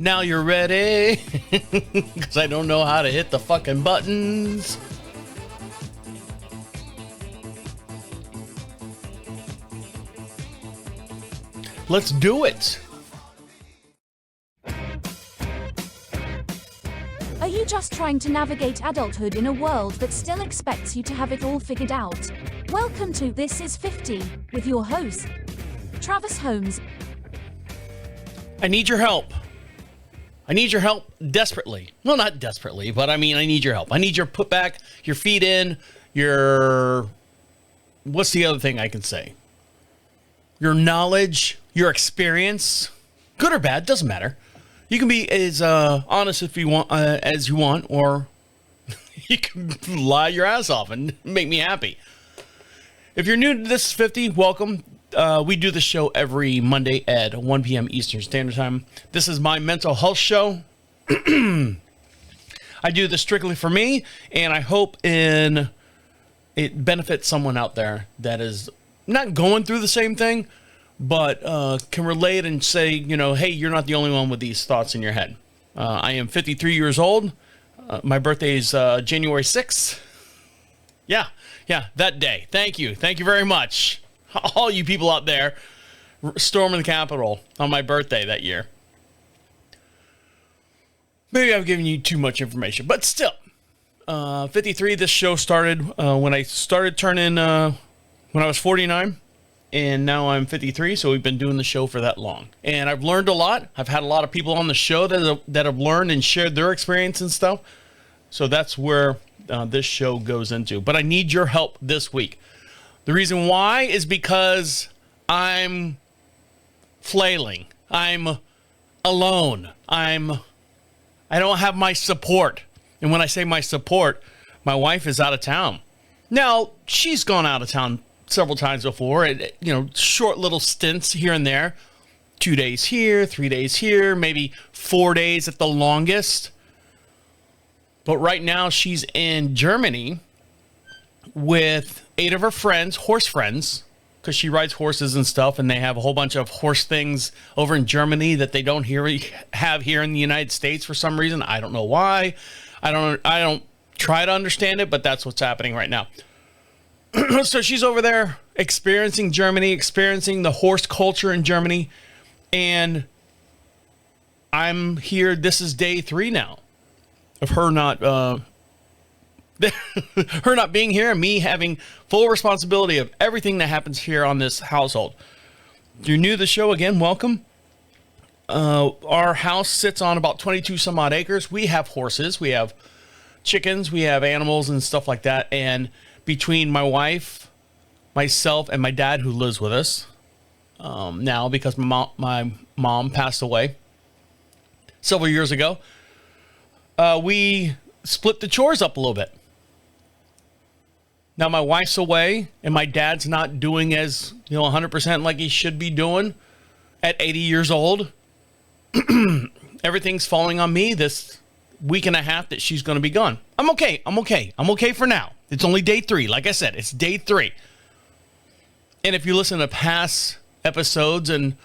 Now you're ready. Because I don't know how to hit the fucking buttons. Let's do it. Are you just trying to navigate adulthood in a world that still expects you to have it all figured out? Welcome to This Is 50 with your host, Travis Holmes. I need your help. I need your help desperately. Well, not desperately, but I mean, I need your help. I need your put back, your feet in, your... What's the other thing I can say? Your knowledge, your experience, good or bad, doesn't matter. You can be as honest if you want, as you want, or you can lie your ass off and make me happy. If you're new to This 50, welcome. We do the show every Monday at 1 p.m. Eastern Standard Time. This is my mental health show. I do this strictly for me, and I hope it benefits someone out there that is not going through the same thing, but can relate and say, you know, hey, you're not the only one with these thoughts in your head. I am 53 years old. My birthday is January 6th. Yeah, that day. Thank you very much. All you people out there storming the Capitol on my birthday that year. Maybe I've given you too much information, but still. 53, this show started when I started turning, when I was 49. And now I'm 53, so we've been doing the show for that long. And I've learned a lot. I've had a lot of people on the show that have learned and shared their experience and stuff. So that's where this show goes into. But I need your help this week. The reason why is because I'm flailing. I'm alone. I don't have my support. And when I say my support, my wife is out of town. Now, she's gone out of town several times before, and short little stints here and there, 2 days here, 3 days here, maybe 4 days at the longest. But right now she's in Germany with 8 of her friends, horse friends, because she rides horses and stuff, and they have a whole bunch of horse things over in Germany that they don't have here in the United States for some reason. I don't know why. I don't try to understand it, but that's what's happening right now. So she's over there experiencing Germany, experiencing the horse culture in Germany. And I'm here. This is day 3 now of her not being here and me having full responsibility of everything that happens here on this household. If you're new to the show, again, welcome. Our house sits on about 22 some odd acres. We have horses, we have chickens, we have animals and stuff like that. And between my wife, myself, and my dad, who lives with us now because my mom passed away several years ago, we split the chores up a little bit. Now my wife's away, and my dad's not doing as 100% like he should be doing at 80 years old. Everything's falling on me this week and a half that she's going to be gone. I'm okay for now. It's only day 3. Like I said, it's day 3. And if you listen to past episodes and,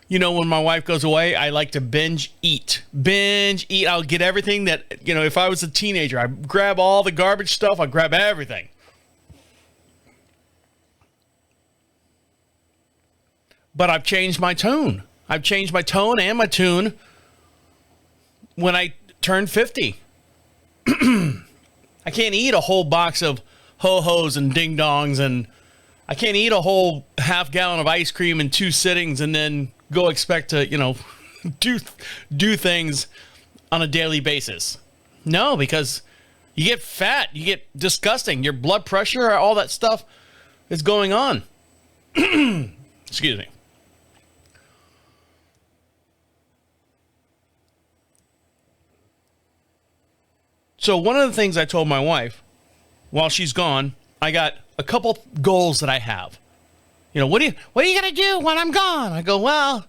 when my wife goes away, I like to binge eat. I'll get everything that, if I was a teenager, I grab all the garbage stuff. I grab everything. But I've changed my tone. I've changed my tone and my tune when I turned 50. I can't eat a whole box of ho-hos and ding-dongs, and I can't eat a whole half gallon of ice cream in 2 sittings and then go expect to, do things on a daily basis. No, because you get fat, you get disgusting, your blood pressure, all that stuff is going on. Excuse me. So one of the things I told my wife while she's gone, I got a couple goals that I have. What are you going to do when I'm gone? I go, well,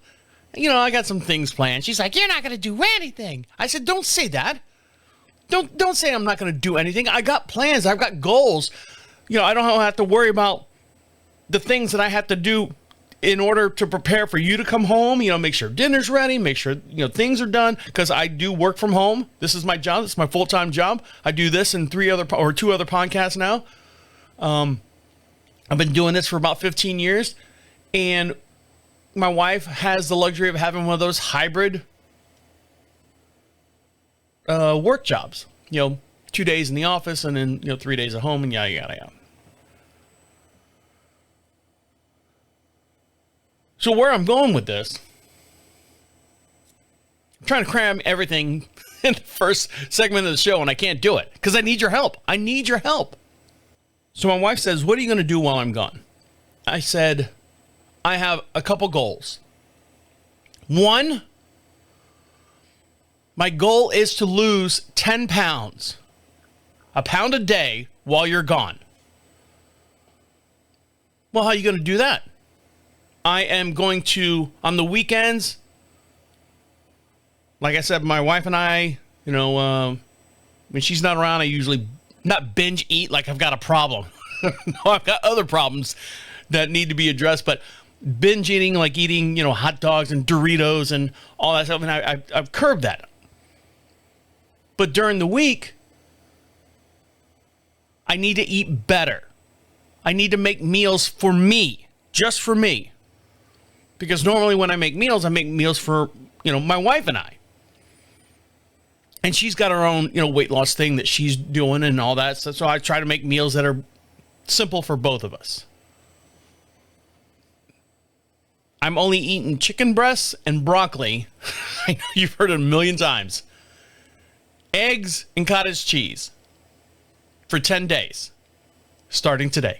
I got some things planned. She's like, you're not going to do anything. I said, don't say that. Don't say I'm not going to do anything. I got plans. I've got goals. I don't have to worry about the things that I have to do in order to prepare for you to come home, make sure dinner's ready, make sure, things are done, because I do work from home. This is my job. This is my full-time job. I do this in 2 other podcasts now. I've been doing this for about 15 years, and my wife has the luxury of having one of those hybrid work jobs, 2 days in the office and then, 3 days at home and yada, yada, yada. So where I'm going with this, I'm trying to cram everything in the first segment of the show, and I can't do it because I need your help. I need your help. So my wife says, what are you going to do while I'm gone? I said, I have a couple goals. One, my goal is to lose 10 pounds, a pound a day while you're gone. Well, how are you going to do that? I am going to, on the weekends, like I said, my wife and I, when she's not around, I usually not binge eat like I've got a problem. No, I've got other problems that need to be addressed, but binge eating, like eating, hot dogs and Doritos and all that stuff, and I've curbed that. But during the week, I need to eat better. I need to make meals for me, just for me. Because normally when I make meals for, my wife and I. And she's got her own, weight loss thing that she's doing and all that. So I try to make meals that are simple for both of us. I'm only eating chicken breasts and broccoli. I know you've heard it a million times. Eggs and cottage cheese for 10 days, starting today.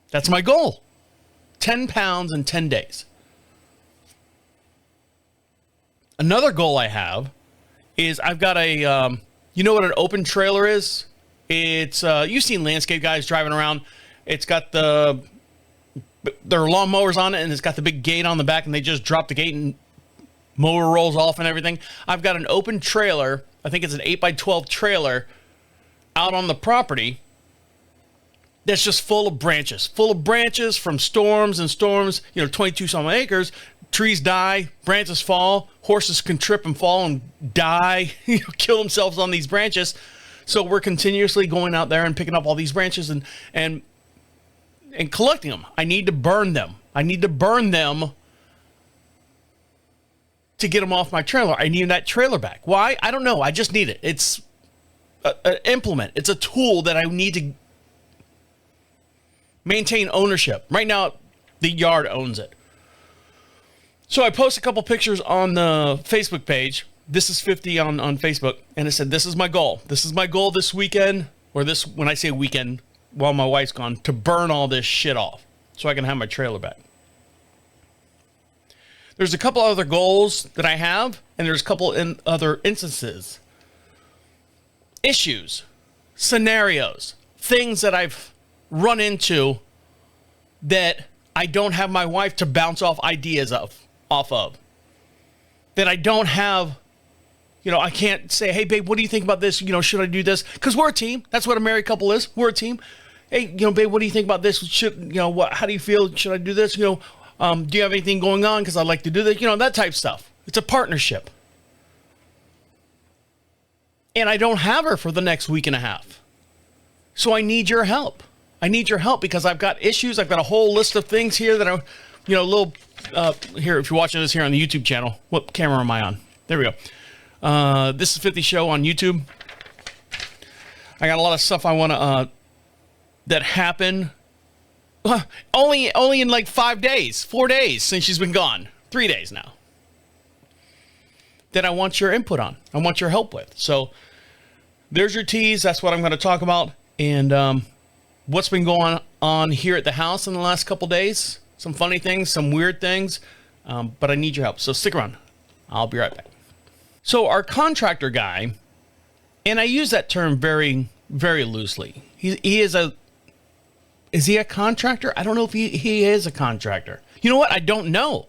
That's my goal. 10 pounds in 10 days. Another goal I have is I've got a, you know what an open trailer is? It's, you've seen landscape guys driving around. It's got their lawnmowers on it, and it's got the big gate on the back, and they just drop the gate and mower rolls off and everything. I've got an open trailer. I think it's an 8x12 trailer out on the property that's just full of branches from storms and storms, 22 some acres. Trees die, branches fall, horses can trip and fall and die, kill themselves on these branches. So we're continuously going out there and picking up all these branches and collecting them. I need to burn them. To get them off my trailer. I need that trailer back. Why? I don't know. I just need it. It's an implement. It's a tool that I need to maintain ownership. Right now, the yard owns it. So I post a couple pictures on the Facebook page. This is 50 on Facebook. And I said, this is my goal. This is my goal this weekend, or this, when I say weekend, while my wife's gone, to burn all this shit off so I can have my trailer back. There's a couple other goals that I have, and there's a couple other instances. Issues, scenarios, things that I've run into that I don't have my wife to bounce off ideas off of. That I don't have, I can't say, hey, babe, what do you think about this? Should I do this? Because we're a team. That's what a married couple is. We're a team. Hey, babe, what do you think about this? How do you feel? Should I do this? Do you have anything going on? Because I'd like to do this. That type of stuff. It's a partnership. And I don't have her for the next week and a half. So I need your help. I need your help because I've got issues. I've got a whole list of things here that are, here, if you're watching this here on the YouTube channel. What camera am I on? There we go. This is 50 Show on YouTube. I got a lot of stuff I want to, that happened. Only in like 4 days since she's been gone. 3 days now. That I want your input on. I want your help with. So there's your tease. That's what I'm going to talk about. And what's been going on here at the house in the last couple days. Some funny things, some weird things. But I need your help. So stick around. I'll be right back. So our contractor guy, and I use that term very, very loosely. Is he a contractor? I don't know if he is a contractor. You know what? I don't know.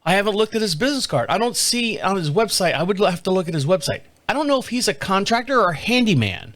I haven't looked at his business card. I don't see on his website. I would have to look at his website. I don't know if he's a contractor or a handyman.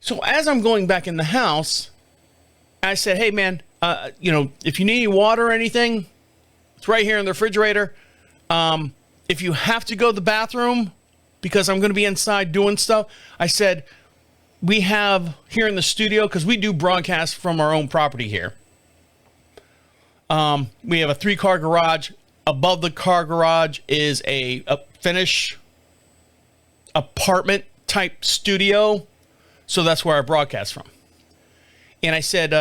So as I'm going back in the house, I said, hey, man, if you need any water or anything, it's right here in the refrigerator. If you have to go to the bathroom because I'm going to be inside doing stuff, I said, we have here in the studio, because we do broadcast from our own property here. We have a 3-car garage. Above the car garage is a finished apartment type studio. So that's where I broadcast from. And I said,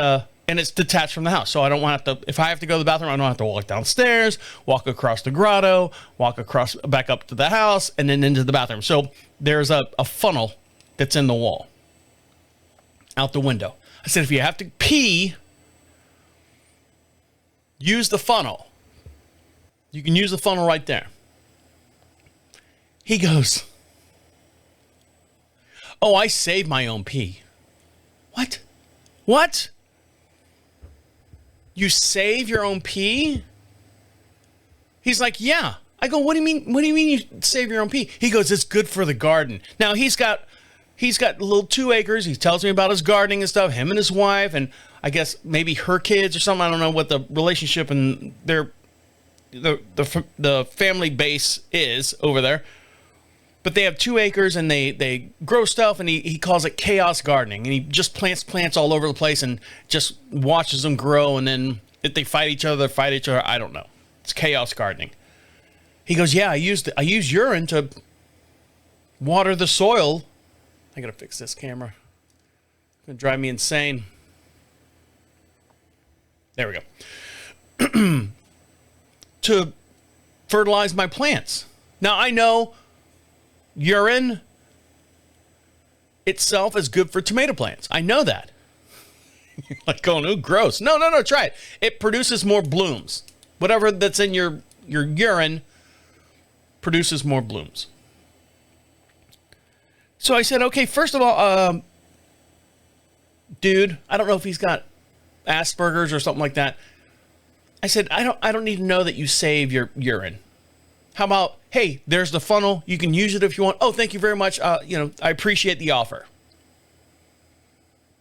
and it's detached from the house. So I don't want to, if I have to go to the bathroom, I don't have to walk downstairs, walk across the grotto, walk across back up to the house, and then into the bathroom. So there's a funnel that's in the wall out the window. I said, if you have to pee, use the funnel. You can use the funnel right there. He goes, oh, I save my own pee. What? What? You save your own pee? He's like, yeah. I go, what do you mean? What do you mean you save your own pee? He goes, it's good for the garden. Now he's got a little 2 acres. He tells me about his gardening and stuff, him and his wife, and I guess maybe her kids or something. I don't know what the relationship and the family base is over there. But they have 2 acres and they grow stuff, and he calls it chaos gardening. And he just plants plants all over the place and just watches them grow. And then if they fight each other, I don't know. It's chaos gardening. He goes, yeah, I use urine to water the soil. I got to fix this camera. It's going to drive me insane. There we go. To fertilize my plants. Now, I know urine itself is good for tomato plants. I know that. You're like going, ooh, gross. No, try it. It produces more blooms. Whatever that's in your urine produces more blooms. So I said, okay, first of all, dude, I don't know if he's got Asperger's or something like that. I said, I don't need to know that you save your urine. How about, hey, there's the funnel. You can use it if you want. Oh, thank you very much. I appreciate the offer.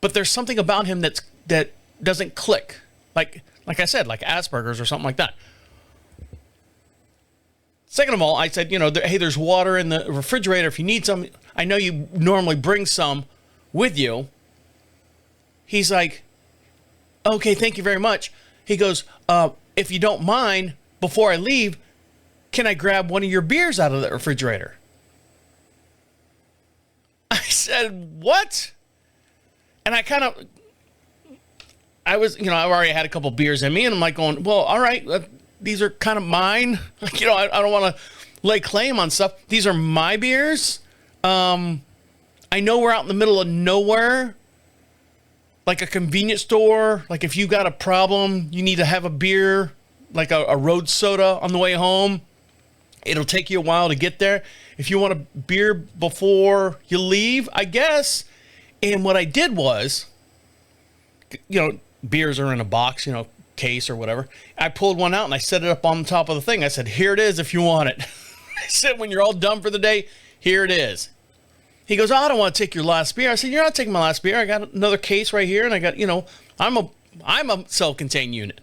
But there's something about him that doesn't click. Like I said, like Asperger's or something like that. Second of all, I said, hey, there's water in the refrigerator if you need some. I know you normally bring some with you. He's like, okay, thank you very much. He goes, if you don't mind, before I leave, can I grab one of your beers out of the refrigerator? I said, what? And I already had a couple beers in me, and I'm like going, well, all right, these are kind of mine. I don't want to lay claim on stuff. These are my beers. I know we're out in the middle of nowhere, like a convenience store. Like if you got a problem, you need to have a beer, like a road soda on the way home. It'll take you a while to get there. If you want a beer before you leave, I guess. And what I did was, beers are in a box, case or whatever. I pulled one out and I set it up on the top of the thing. I said, here it is if you want it. I said, when you're all done for the day, here it is. He goes, oh, I don't want to take your last beer. I said, you're not taking my last beer. I got another case right here, and I got, I'm a self-contained unit.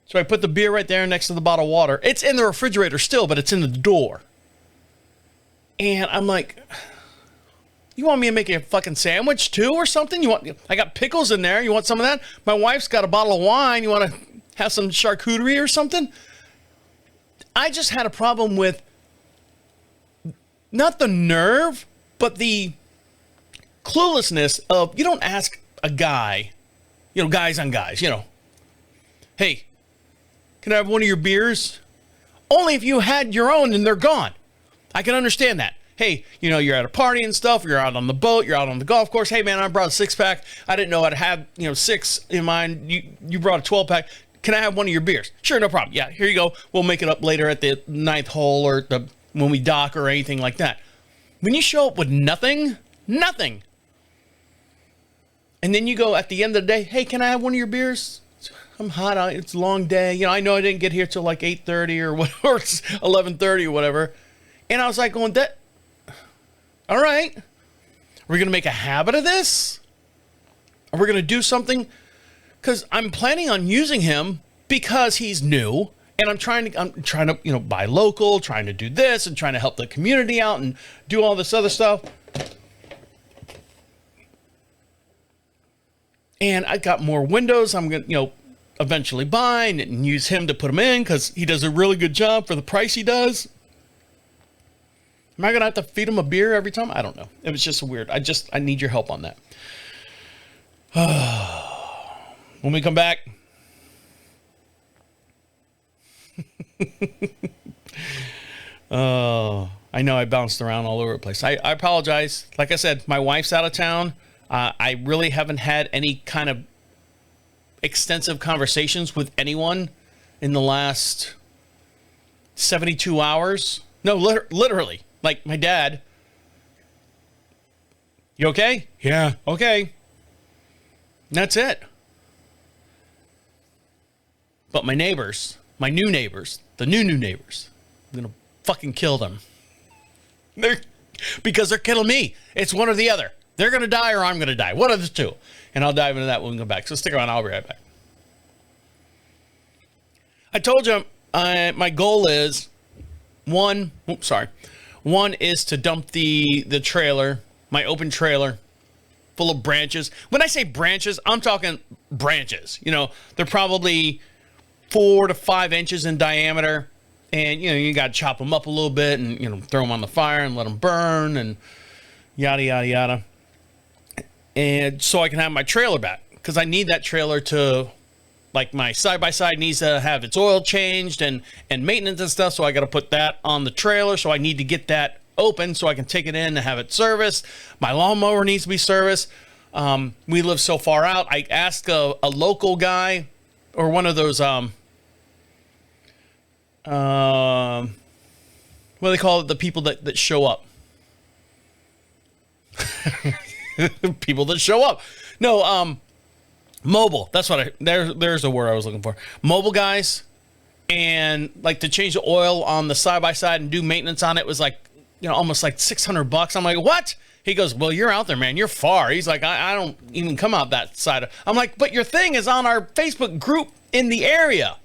So I put the beer right there next to the bottle of water. It's in the refrigerator still, but it's in the door. And I'm like, you want me to make you a fucking sandwich too or something? I got pickles in there. You want some of that? My wife's got a bottle of wine. You want to have some charcuterie or something? I just had a problem with not the nerve, but the cluelessness of, you don't ask a guy, guys on guys, hey, can I have one of your beers? Only if you had your own and they're gone. I can understand that. Hey, you're at a party and stuff. You're out on the boat. You're out on the golf course. Hey, man, I brought a 6-pack. I didn't know I'd have, 6 in mine. You brought a 12-pack. Can I have one of your beers? Sure, no problem. Yeah, here you go. We'll make it up later at the 9th hole or when we dock or anything like that. When you show up with nothing, and then you go at the end of the day, hey, can I have one of your beers? I'm hot out. It's a long day. I know I didn't get here till like 8:30 or whatever, or 11:30 or whatever. And I was like going, all right. we going to make a habit of this? Are we going to do something? Because I'm planning on using him because he's new, and I'm trying to, buy local, trying to do this, and trying to help the community out and do all this other stuff. And I got more windows I'm going to, eventually buy and use him to put them in because he does a really good job for the price he does. Am I going to have to feed him a beer every time? I don't know. It was just weird. I need your help on that. When we come back. I know I bounced around all over the place. I apologize. Like I said, my wife's out of town. I really haven't had any kind of extensive conversations with anyone in the last 72 hours. No, literally. Like my dad. You okay? Yeah, okay. And that's it. But my neighbors, my new neighbors, the new neighbors, I'm going to fucking kill them. Because they're killing me. It's one or the other. They're going to die or I'm going to die. One of the two. And I'll dive into that when we come back. So stick around. I'll be right back. I told you my goal is one is to dump the trailer, my open trailer, full of branches. When I say branches, I'm talking branches. They're probably 4 to 5 inches in diameter. And, you got to chop them up a little bit and, throw them on the fire and let them burn and yada, yada, yada. And so I can have my trailer back because I need that trailer to, like, my side-by-side needs to have its oil changed and maintenance and stuff. So I got to put that on the trailer. So I need to get that open so I can take it in and have it serviced. My lawnmower needs to be serviced. We live so far out. I asked a local guy or one of those, what do they call it? The people that show up. People that show up. No, mobile. That's what there's a word I was looking for. Mobile guys. And like to change the oil on the side-by-side and do maintenance on it was like, almost like $600. I'm like, what? He goes, well, you're out there, man. You're far. He's like, I don't even come out that side. I'm like, but your thing is on our Facebook group in the area.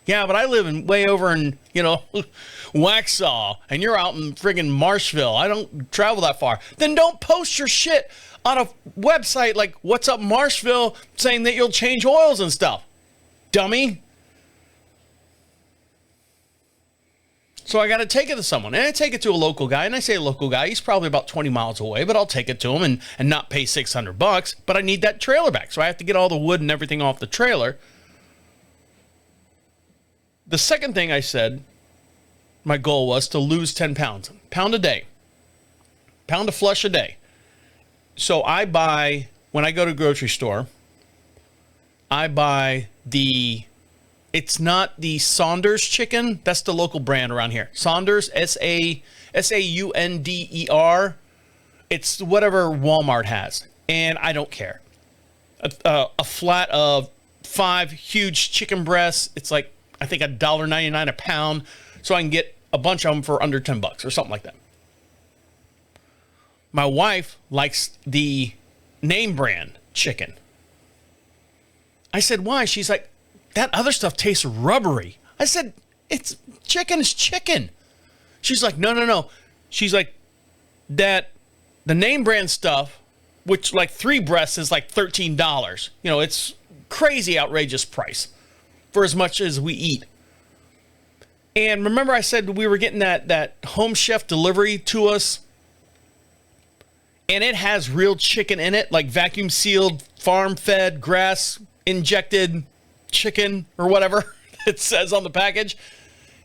Yeah, but I live way over in, Waxhaw, and you're out in friggin' Marshville. I don't travel that far. Then don't post your shit on a website like What's Up Marshville saying that you'll change oils and stuff. Dummy. So I got to take it to someone. And I take it to a local guy. And I say a local guy, he's probably about 20 miles away, but I'll take it to him and not pay $600. But I need that trailer back. So I have to get all the wood and everything off the trailer. The second thing I said, my goal was to lose 10 pounds. Pound a day. Pound of flesh a day. So I buy, when I go to the grocery store, I buy it's not the Saunders chicken. That's the local brand around here. Saunders, Saunder. It's whatever Walmart has. And I don't care. A flat of 5 huge chicken breasts. It's like, I think $1.99 a pound. So I can get a bunch of them for under $10 or something like that. My wife likes the name brand chicken. I said, why? She's like, that other stuff tastes rubbery. I said, it's chicken is chicken. She's like, no. She's like, the name brand stuff, which like 3 breasts is like $13. It's crazy outrageous price for as much as we eat. And remember I said we were getting that Home Chef delivery to us? And it has real chicken in it, like vacuum sealed, farm fed, grass injected chicken or whatever it says on the package.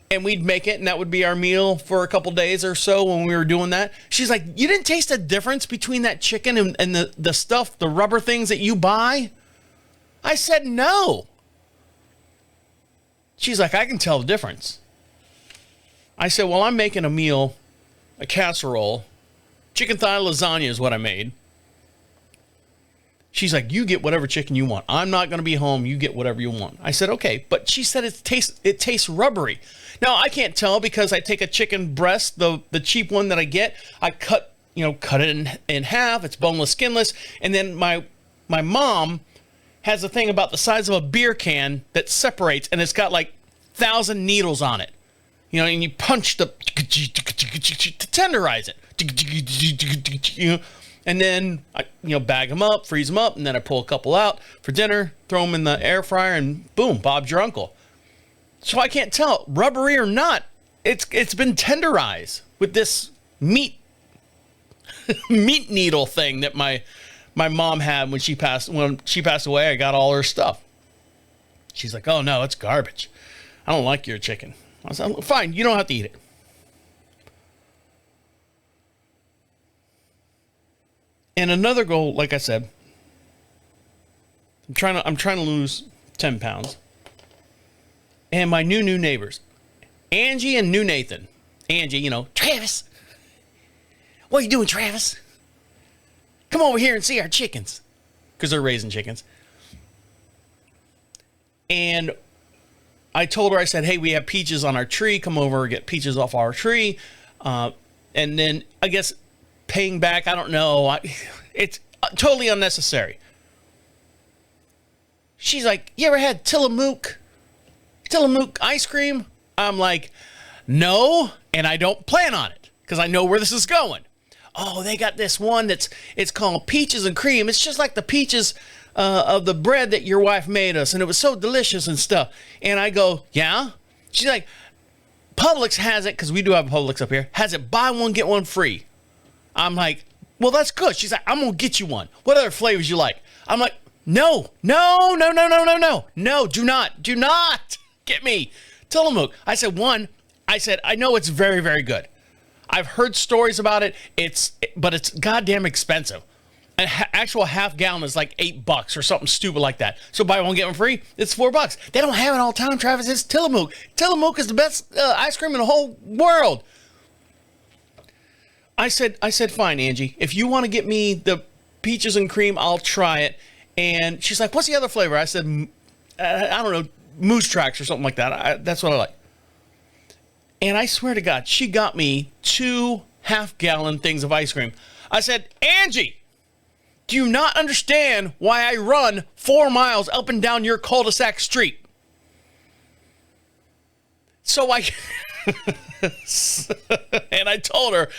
And we'd make it, and that would be our meal for a couple days or so when we were doing that. She's like, you didn't taste a difference between that chicken and the stuff, the rubber things that you buy? I said, no. She's like, I can tell the difference. I said, well, I'm making a meal, a casserole. Chicken thigh lasagna is what I made. She's like, you get whatever chicken you want. I'm not going to be home. You get whatever you want. I said, okay. But she said it tastes rubbery. Now, I can't tell because I take a chicken breast, the cheap one that I get. I cut cut it in half. It's boneless, skinless. And then my mom has a thing about the size of a beer can that separates, and it's got like 1,000 needles on it. And you punch to tenderize it. And then I bag them up, freeze them up, and then I pull a couple out for dinner, throw them in the air fryer, and boom, Bob's your uncle. So I can't tell, rubbery or not, it's been tenderized with this meat needle thing that my mom had when she passed away. I got all her stuff. She's like, "Oh no, it's garbage. I don't like your chicken." I said, "Fine, you don't have to eat it." And another goal, like I said, I'm trying to lose 10 pounds. And my new neighbors, Angie and new Nathan. Angie, Travis. What are you doing, Travis? Come over here and see our chickens. Because they're raising chickens. And I told her, I said, "Hey, we have peaches on our tree. Come over and get peaches off our tree." And then, I guess, paying back, I don't know. It's totally unnecessary. She's like, "You ever had Tillamook ice cream?" I'm like, "No, and I don't plan on it because I know where this is going." "Oh, they got this one it's called peaches and cream. It's just like the peaches of the bread that your wife made us, and it was so delicious and stuff." And I go, "Yeah?" She's like, "Publix has it," because we do have a Publix up here, has it buy one, get one free. I'm like, "Well, that's good." She's like, "I'm going to get you one. What other flavors you like?" I'm like, No, do not get me Tillamook. I said, I know it's very, very good. I've heard stories about it. But it's goddamn expensive. An actual half gallon is like $8 or something stupid like that. So buy one, get one free. It's $4. They don't have it all the time, Travis. It's Tillamook. Tillamook is the best ice cream in the whole world. I said, "Fine, Angie. If you want to get me the peaches and cream, I'll try it." And she's like, "What's the other flavor?" I said, "I don't know, Moose Tracks or something like that. That's what I like." And I swear to God, she got me 2 half-gallon things of ice cream. I said, "Angie, do you not understand why I run 4 miles up and down your cul-de-sac street?" So and I told her,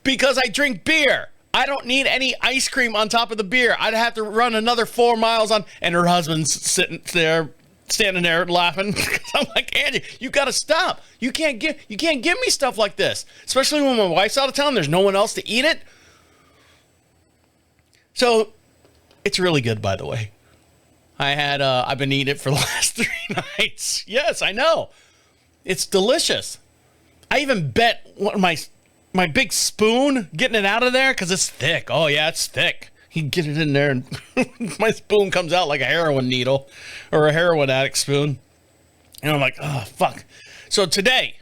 "Because I drink beer. I don't need any ice cream on top of the beer. I'd have to run another 4 miles on." And her husband's standing there laughing. I'm like, "Angie, you got to stop. You can't give me stuff like this, especially when my wife's out of town. There's no one else to eat it." So it's really good, by the way. I've been eating it for the last 3 nights. Yes, I know. It's delicious. I even bet one of my big spoon getting it out of there because it's thick. Oh yeah, it's thick. You get it in there and my spoon comes out like a heroin needle or a heroin addict spoon. And I'm like, "Oh, fuck." So today,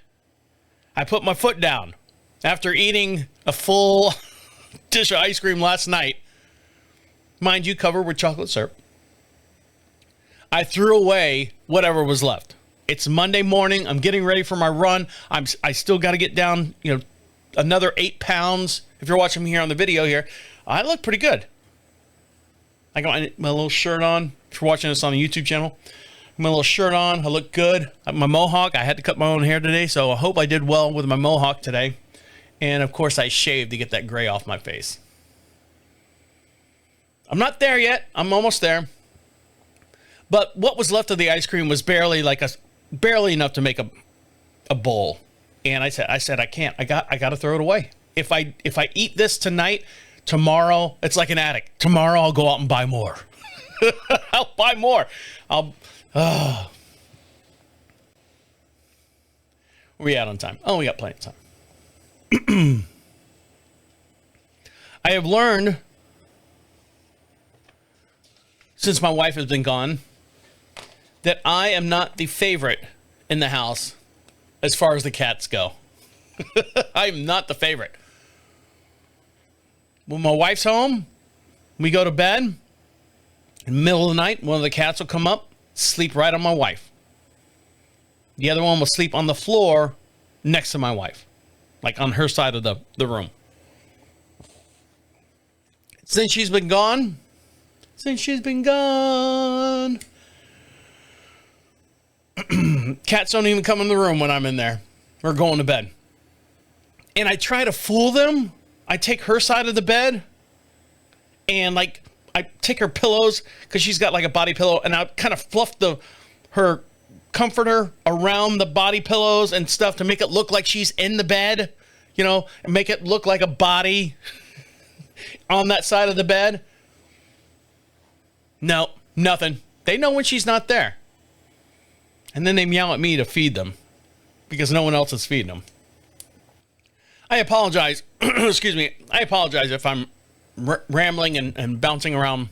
I put my foot down after eating a full dish of ice cream last night. Mind you, covered with chocolate syrup. I threw away whatever was left. It's Monday morning. I'm getting ready for my run. I still got to get down, another 8 pounds. If you're watching me here on the video here, I look pretty good. I got my little shirt on. If you're watching this on the YouTube channel, my little shirt on. I look good. My mohawk. I had to cut my own hair today, so I hope I did well with my mohawk today. And of course, I shaved to get that gray off my face. I'm not there yet. I'm almost there. But what was left of the ice cream was barely enough to make a bowl. And I said I can't. I got to throw it away. If I eat this tonight, tomorrow it's like an addict. Tomorrow I'll go out and buy more. I'll buy more. Where we at on time? Oh, we got plenty of time. I have learned since my wife has been gone that I am not the favorite in the house as far as the cats go. I'm not the favorite. When my wife's home, we go to bed. In the middle of the night, one of the cats will come up, sleep right on my wife. The other one will sleep on the floor next to my wife, like on her side of the room. since she's been gone, cats don't even come in the room when I'm in there or going to bed. And I try to fool them. I take her side of the bed and like I take her pillows because she's got like a body pillow, and I kind of fluff her comforter around the body pillows and stuff to make it look like she's in the bed, you know, and make it look like a body on that side of the bed. No, nothing. They know when she's not there. And then they meow at me to feed them because no one else is feeding them. I apologize. Excuse me. I apologize if I'm rambling and bouncing around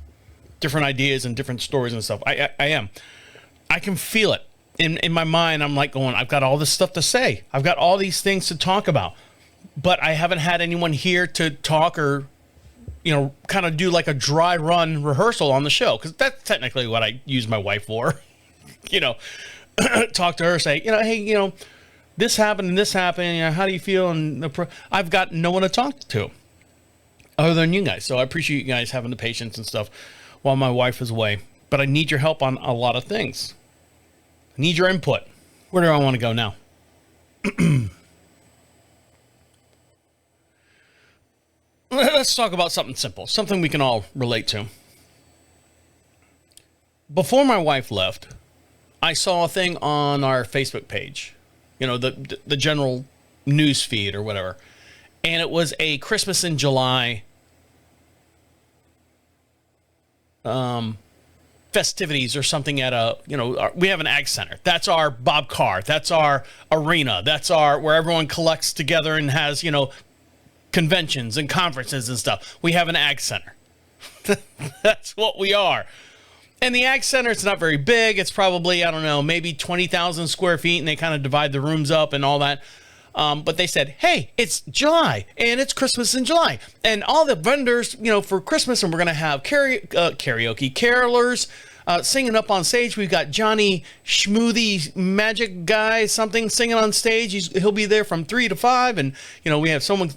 different ideas and different stories and stuff. I am. I can feel it in my mind. I'm like going, I've got all this stuff to say. I've got all these things to talk about, but I haven't had anyone here to talk or, you know, kind of do like a dry run rehearsal on the show. Cause that's technically what I use my wife for, you know, talk to her, say, you know, hey, you know, this happened and this happened. You know, how do you feel? And I've got no one to talk to other than you guys. So I appreciate you guys having the patience and stuff while my wife is away. But I need your help on a lot of things. I need your input. Where do I want to go now? Let's talk about something simple, something we can all relate to. Before my wife left, I saw a thing on our Facebook page, you know, the general news feed or whatever. And it was a Christmas in July festivities or something at a, you know, we have an ag center. That's our Bob Carr. That's our arena. That's our, where everyone collects together and has, you know, conventions and conferences and stuff. We have an ag center. That's what we are. And the ag center, it's not very big. It's probably, I don't know, maybe 20,000 square feet, and they kind of divide the rooms up and all that. But they said, hey, it's July, and it's Christmas in July. And all the vendors, you know, for Christmas, and we're going to have karaoke, carolers singing up on stage. We've got Johnny Schmoothie Magic Guy, something, singing on stage. He'll be there from 3 to 5. And, you know, we have someone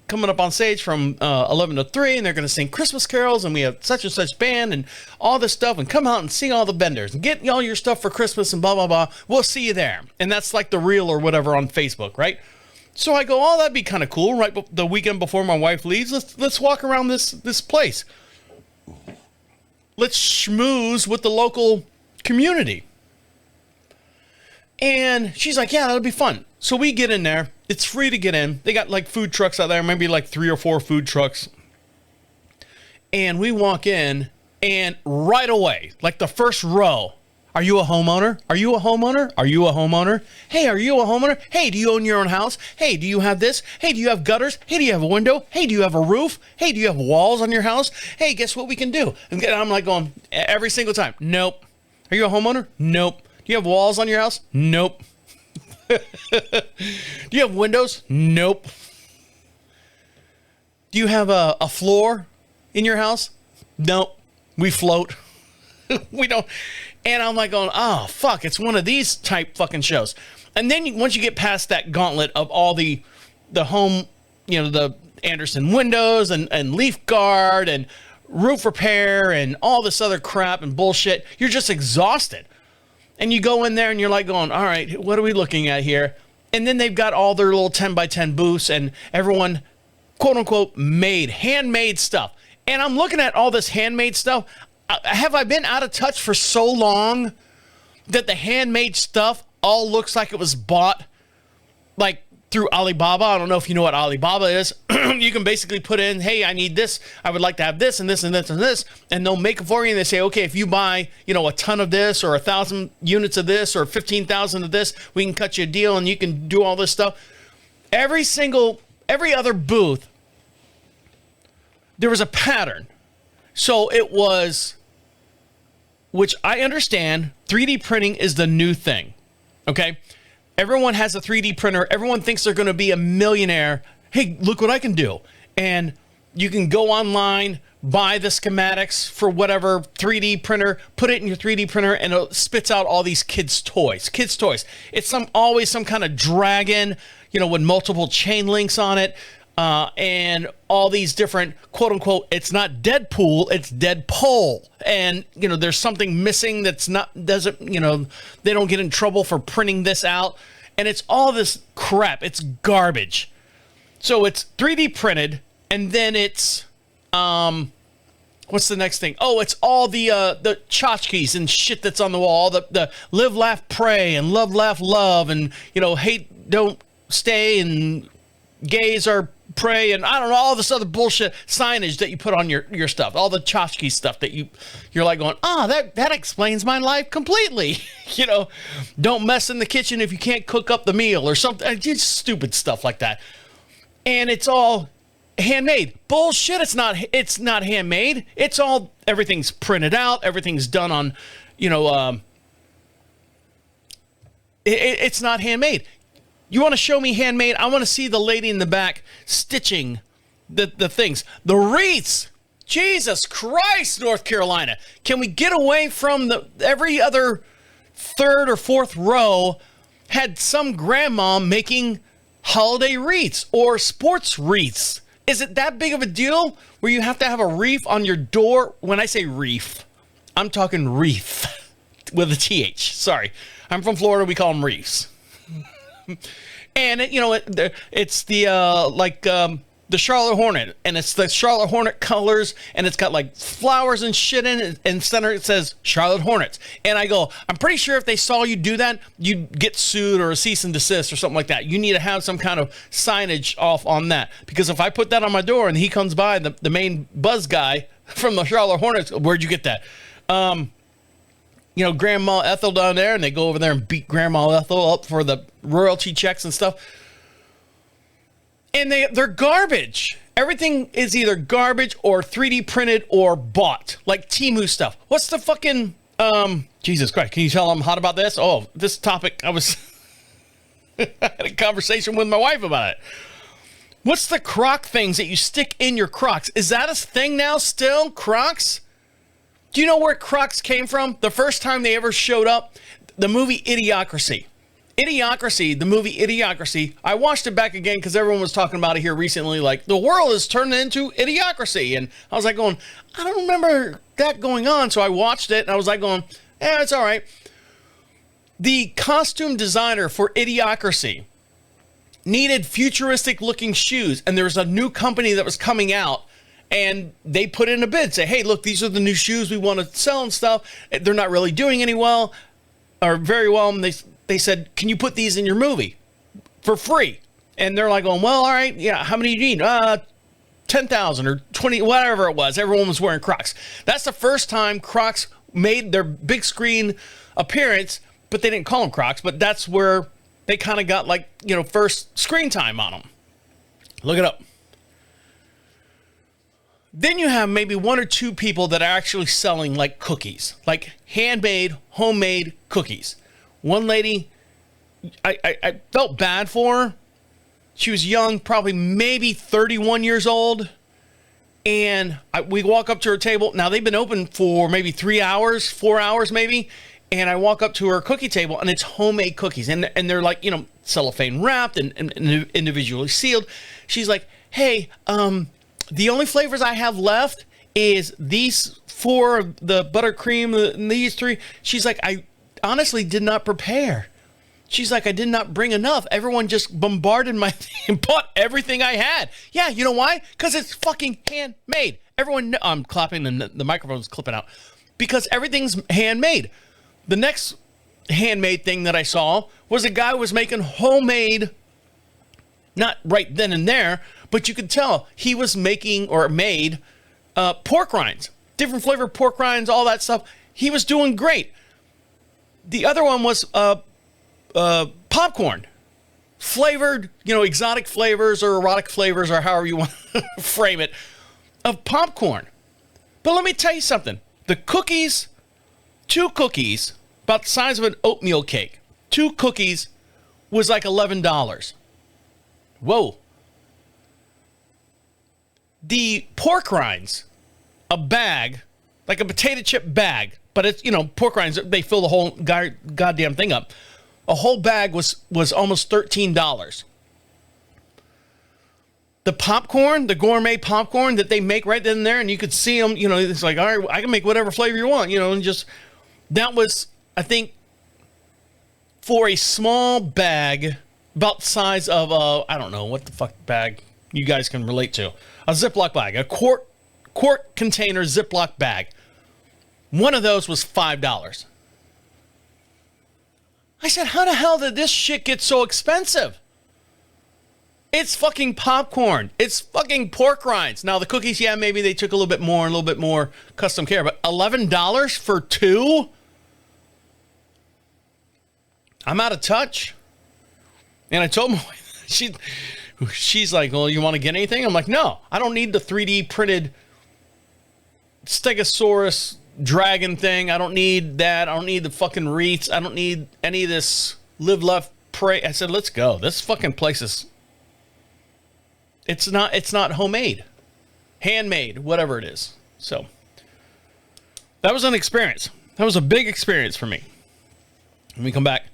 coming up on stage from 11 to 3, and they're going to sing Christmas carols, and we have such and such band and all this stuff, and come out and see all the vendors and get all your stuff for Christmas and blah, blah, blah. We'll see you there. And that's like the reel or whatever on Facebook, right? So I go, oh, that'd be kind of cool, right? The weekend before my wife leaves, let's walk around this place. Let's schmooze with the local community. And she's like, yeah, that'll be fun. So we get in there. It's free to get in. They got like food trucks out there, maybe like 3 or 4 food trucks. And we walk in, and right away, like the first row, are you a homeowner? Are you a homeowner? Are you a homeowner? Hey, are you a homeowner? Hey, do you own your own house? Hey, do you have this? Hey, do you have gutters? Hey, do you have a window? Hey, do you have a roof? Hey, do you have walls on your house? Hey, guess what we can do? And I'm like going every single time. Nope. Are you a homeowner? Nope. Do you have walls on your house? Nope. Do you have windows? Nope. Do you have a floor in your house? Nope. We float. We don't. And I'm like going, oh, fuck, it's one of these type fucking shows. And then once you get past that gauntlet of all the home, you know, the Anderson windows and leaf guard and roof repair and all this other crap and bullshit, you're just exhausted. And you go in there and you're like going, all right, what are we looking at here? And then they've got all their little 10 by 10 booths, and everyone, quote unquote, handmade stuff. And I'm looking at all this handmade stuff. Have I been out of touch for so long that the handmade stuff all looks like it was bought like through Alibaba? I don't know if you know what Alibaba is. You can basically put in, hey, I need this. I would like to have this and this and this and this. And they'll make it for you. And they say, okay, if you buy, you know, a ton of this or 1,000 units of this or 15,000 of this, we can cut you a deal and you can do all this stuff. Every other booth, there was a pattern. So it was, which I understand, 3D printing is the new thing, okay? Everyone has a 3D printer. Everyone thinks they're going to be a millionaire. Hey, look what I can do. And you can go online, buy the schematics for whatever 3D printer, put it in your 3D printer, and it spits out all these kids' toys. It's always some kind of dragon, you know, with multiple chain links on it. and all these different quote unquote, it's not Deadpool, it's Deadpole. And, there's something missing that's doesn't, they don't get in trouble for printing this out. And it's all this crap. It's garbage. So it's 3D printed, and then it's, what's the next thing? Oh, it's all the tchotchkes and shit that's on the wall. The live, laugh, pray, and love, laugh, love, and, hate, don't stay, and gays are pray, and I don't know, all this other bullshit signage that you put on your stuff, all the tchotchke stuff that you're like going, that explains my life completely. Don't mess in the kitchen if you can't cook up the meal or something. Just stupid stuff like that. And it's all handmade. Bullshit. It's not handmade. It's all, everything's printed out. Everything's done on, it's not handmade. You want to show me handmade? I want to see the lady in the back stitching the things. The wreaths. Jesus Christ, North Carolina. Can we get away from every other third or fourth row had some grandma making holiday wreaths or sports wreaths? Is it that big of a deal where you have to have a wreath on your door? When I say wreath, I'm talking wreath with a TH. Sorry. I'm from Florida. We call them wreaths. And it's the Charlotte Hornet, and it's the Charlotte Hornet colors, and it's got like flowers and shit in it, and center it says Charlotte Hornets. And I go, I'm pretty sure if they saw you do that, you'd get sued or a cease and desist or something like that. You need to have some kind of signage off on that, because if I put that on my door and he comes by, the main buzz guy from the Charlotte Hornets, where'd you get that? Grandma Ethel down there, and they go over there and beat Grandma Ethel up for the royalty checks and stuff. And they're garbage. Everything is either garbage or 3D printed or bought, like Temu stuff. What's the fucking, Jesus Christ, can you tell I'm hot about this? Oh, this topic, I had a conversation with my wife about it. What's the Croc things that you stick in your Crocs? Is that a thing now still, Crocs? Do you know where Crocs came from? The first time they ever showed up? The movie Idiocracy. The movie Idiocracy. I watched it back again because everyone was talking about it here recently. Like, the world is turning into Idiocracy. And I was like going, I don't remember that going on. So I watched it and I was like going, it's all right. The costume designer for Idiocracy needed futuristic looking shoes. And there was a new company that was coming out. And they put in a bid, say, hey, look, these are the new shoes we want to sell and stuff. They're not really doing any well or very well. And they said, can you put these in your movie for free? And they're like, well, all right. Yeah. How many do you need? 10,000 or 20, whatever it was. Everyone was wearing Crocs. That's the first time Crocs made their big screen appearance, but they didn't call them Crocs. But that's where they kind of got first screen time on them. Look it up. Then you have maybe one or two people that are actually selling like cookies, like handmade, homemade cookies. One lady, I felt bad for her. She was young, probably maybe 31 years old. And we walk up to her table. Now, they've been open for maybe 3 hours, 4 hours maybe. And I walk up to her cookie table, and it's homemade cookies. And they're like, cellophane wrapped and individually sealed. She's like, hey, the only flavors I have left is these 4, the buttercream, and these 3. She's like, I honestly did not prepare. She's like, I did not bring enough. Everyone just bombarded my thing and bought everything I had. Yeah, you know why? Because it's fucking handmade. Everyone, I'm clapping and the microphone's clipping out. Because everything's handmade. The next handmade thing that I saw was a guy was making homemade, not right then and there, but you could tell he was making or made pork rinds, different flavored pork rinds, all that stuff. He was doing great. The other one was popcorn, flavored, exotic flavors or erotic flavors or however you want to frame it, of popcorn. But let me tell you something. The cookies, 2 cookies, about the size of an oatmeal cake, 2 cookies was like $11. Whoa. The pork rinds, a bag, like a potato chip bag, but it's, pork rinds, they fill the whole goddamn thing up. A whole bag was almost $13. the popcorn, the gourmet popcorn that they make right then and there, and you could see them, you know, it's like, all right, I can make whatever flavor you want, you know, and just, that was, I think, for a small bag, about the size of I don't know what the fuck bag you guys can relate to, a Ziploc bag, a quart container Ziploc bag. One of those was $5. I said, how the hell did this shit get so expensive? It's fucking popcorn. It's fucking pork rinds. Now, the cookies, yeah, maybe they took a little bit more custom care, but $11 for 2? I'm out of touch. And I told my wife, she's like, well, you want to get anything? I'm like, no, I don't need the 3D printed Stegosaurus dragon thing. I don't need that. I don't need the fucking wreaths. I don't need any of this live, left, pray. I said, let's go. This fucking place is, it's not homemade, handmade, whatever it is. So that was an experience. That was a big experience for me. Let me come back.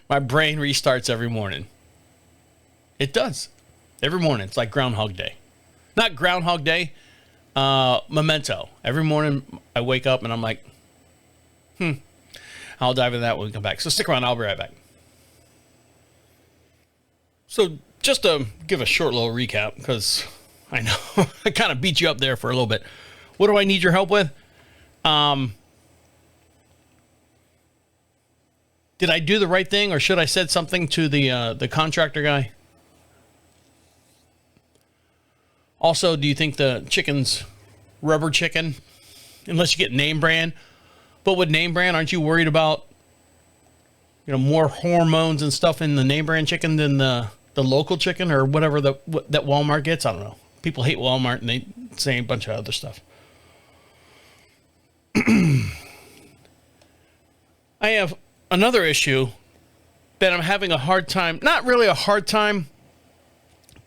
My brain restarts every morning. It does. Every morning. It's like Groundhog Day. Not Groundhog Day, Memento. Every morning I wake up and I'm like, I'll dive into that when we come back. So stick around. I'll be right back. So just to give a short little recap, because I know I kind of beat you up there for a little bit. What do I need your help with? Did I do the right thing, or should I said something to the contractor guy? Also, do you think the chicken's rubber chicken? Unless you get name brand. But with name brand, aren't you worried about, you know, more hormones and stuff in the name brand chicken than the local chicken or whatever that Walmart gets? I don't know. People hate Walmart and they say a bunch of other stuff. I have another issue that I'm having a hard time, not really a hard time,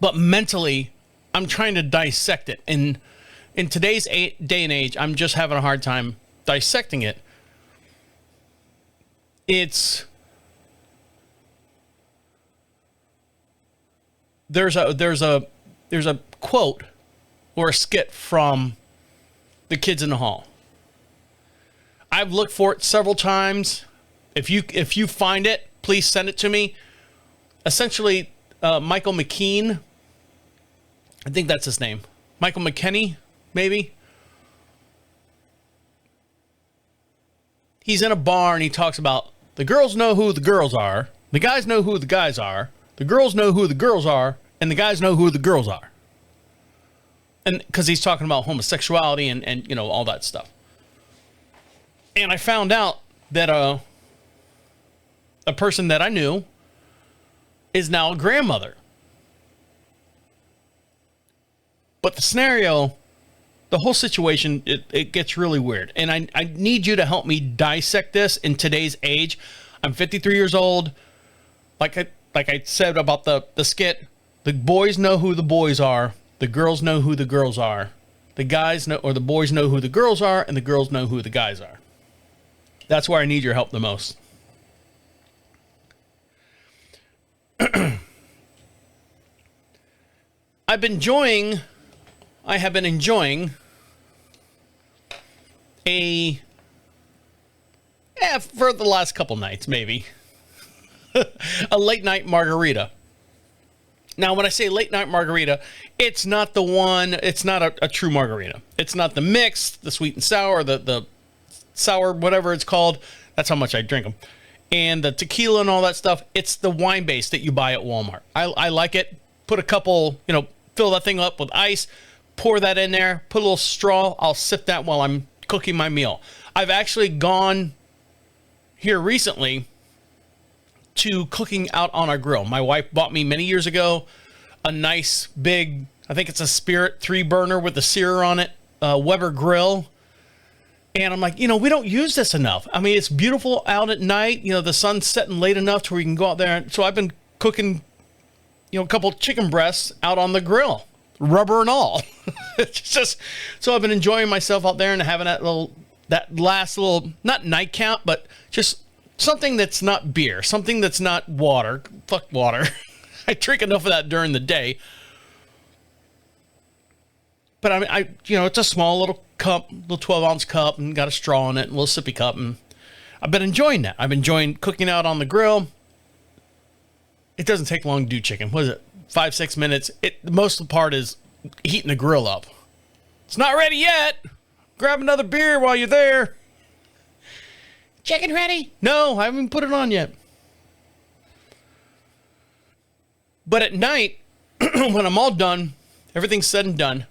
but mentally I'm trying to dissect it. And in today's day and age, I'm just having a hard time dissecting it. There's a quote or a skit from the Kids in the Hall. I've looked for it several times. If you find it, please send it to me. Essentially, Michael McKean, I think that's his name. Michael McKenney, maybe. He's in a bar and he talks about the girls know who the girls are, the guys know who the guys are, the girls know who the girls are, and the guys know who the girls are. And because he's talking about homosexuality and you know, all that stuff. And I found out that a person that I knew is now a grandmother. But the scenario, the whole situation, it gets really weird. And I need you to help me dissect this in today's age. I'm 53 years old. Like I said about the skit, the boys know who the boys are. The girls know who the girls are. The guys know, or the boys know who the girls are, and the girls know who the guys are. That's where I need your help the most. I have been enjoying for the last couple nights, maybe, a late night margarita. Now, when I say late night margarita, it's not the one, it's not a true margarita. It's not the mixed, the sweet and sour, the sour, whatever it's called. That's how much I drink them. And the tequila and all that stuff, it's the wine base that you buy at Walmart. I like it. Put a couple, fill that thing up with ice, pour that in there, put a little straw. I'll sip that while I'm cooking my meal. I've actually gone here recently to cooking out on our grill. My wife bought me many years ago a nice big, I think it's a Spirit 3-burner with a sear on it, Weber grill. And I'm like, we don't use this enough. I mean, it's beautiful out at night. The sun's setting late enough to where we can go out there. So I've been cooking, a couple chicken breasts out on the grill, rubber and all. It's just, so I've been enjoying myself out there and having that last little, not nightcap, but just something that's not beer, something that's not water. Fuck water. I drink enough of that during the day. But I it's a small little cup, little 12-ounce cup, and got a straw in it, a little sippy cup, and I've been enjoying that. I've been enjoying cooking out on the grill. It doesn't take long to do chicken. What is it? 5-6 minutes. The most of the part is heating the grill up. It's not ready yet. Grab another beer while you're there. Chicken ready? No, I haven't put it on yet. But at night, when I'm all done, everything's said and done,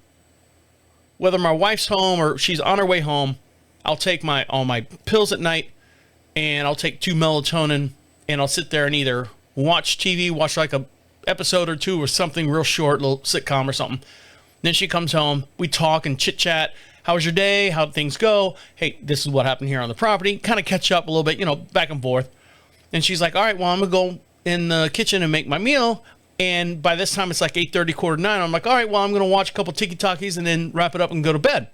whether my wife's home or she's on her way home, I'll take all my pills at night, and I'll take 2 melatonin, and I'll sit there and either watch TV, watch like a episode or two or something real short, little sitcom or something. Then she comes home, we talk and chit chat. How was your day? How'd things go? Hey, this is what happened here on the property. Kind of catch up a little bit, back and forth. And she's like, all right, well, I'm going to go in the kitchen and make my meal. And by this time, it's like 8:30, 8:45. I'm like, all right, well, I'm going to watch a couple tiki-talkies and then wrap it up and go to bed.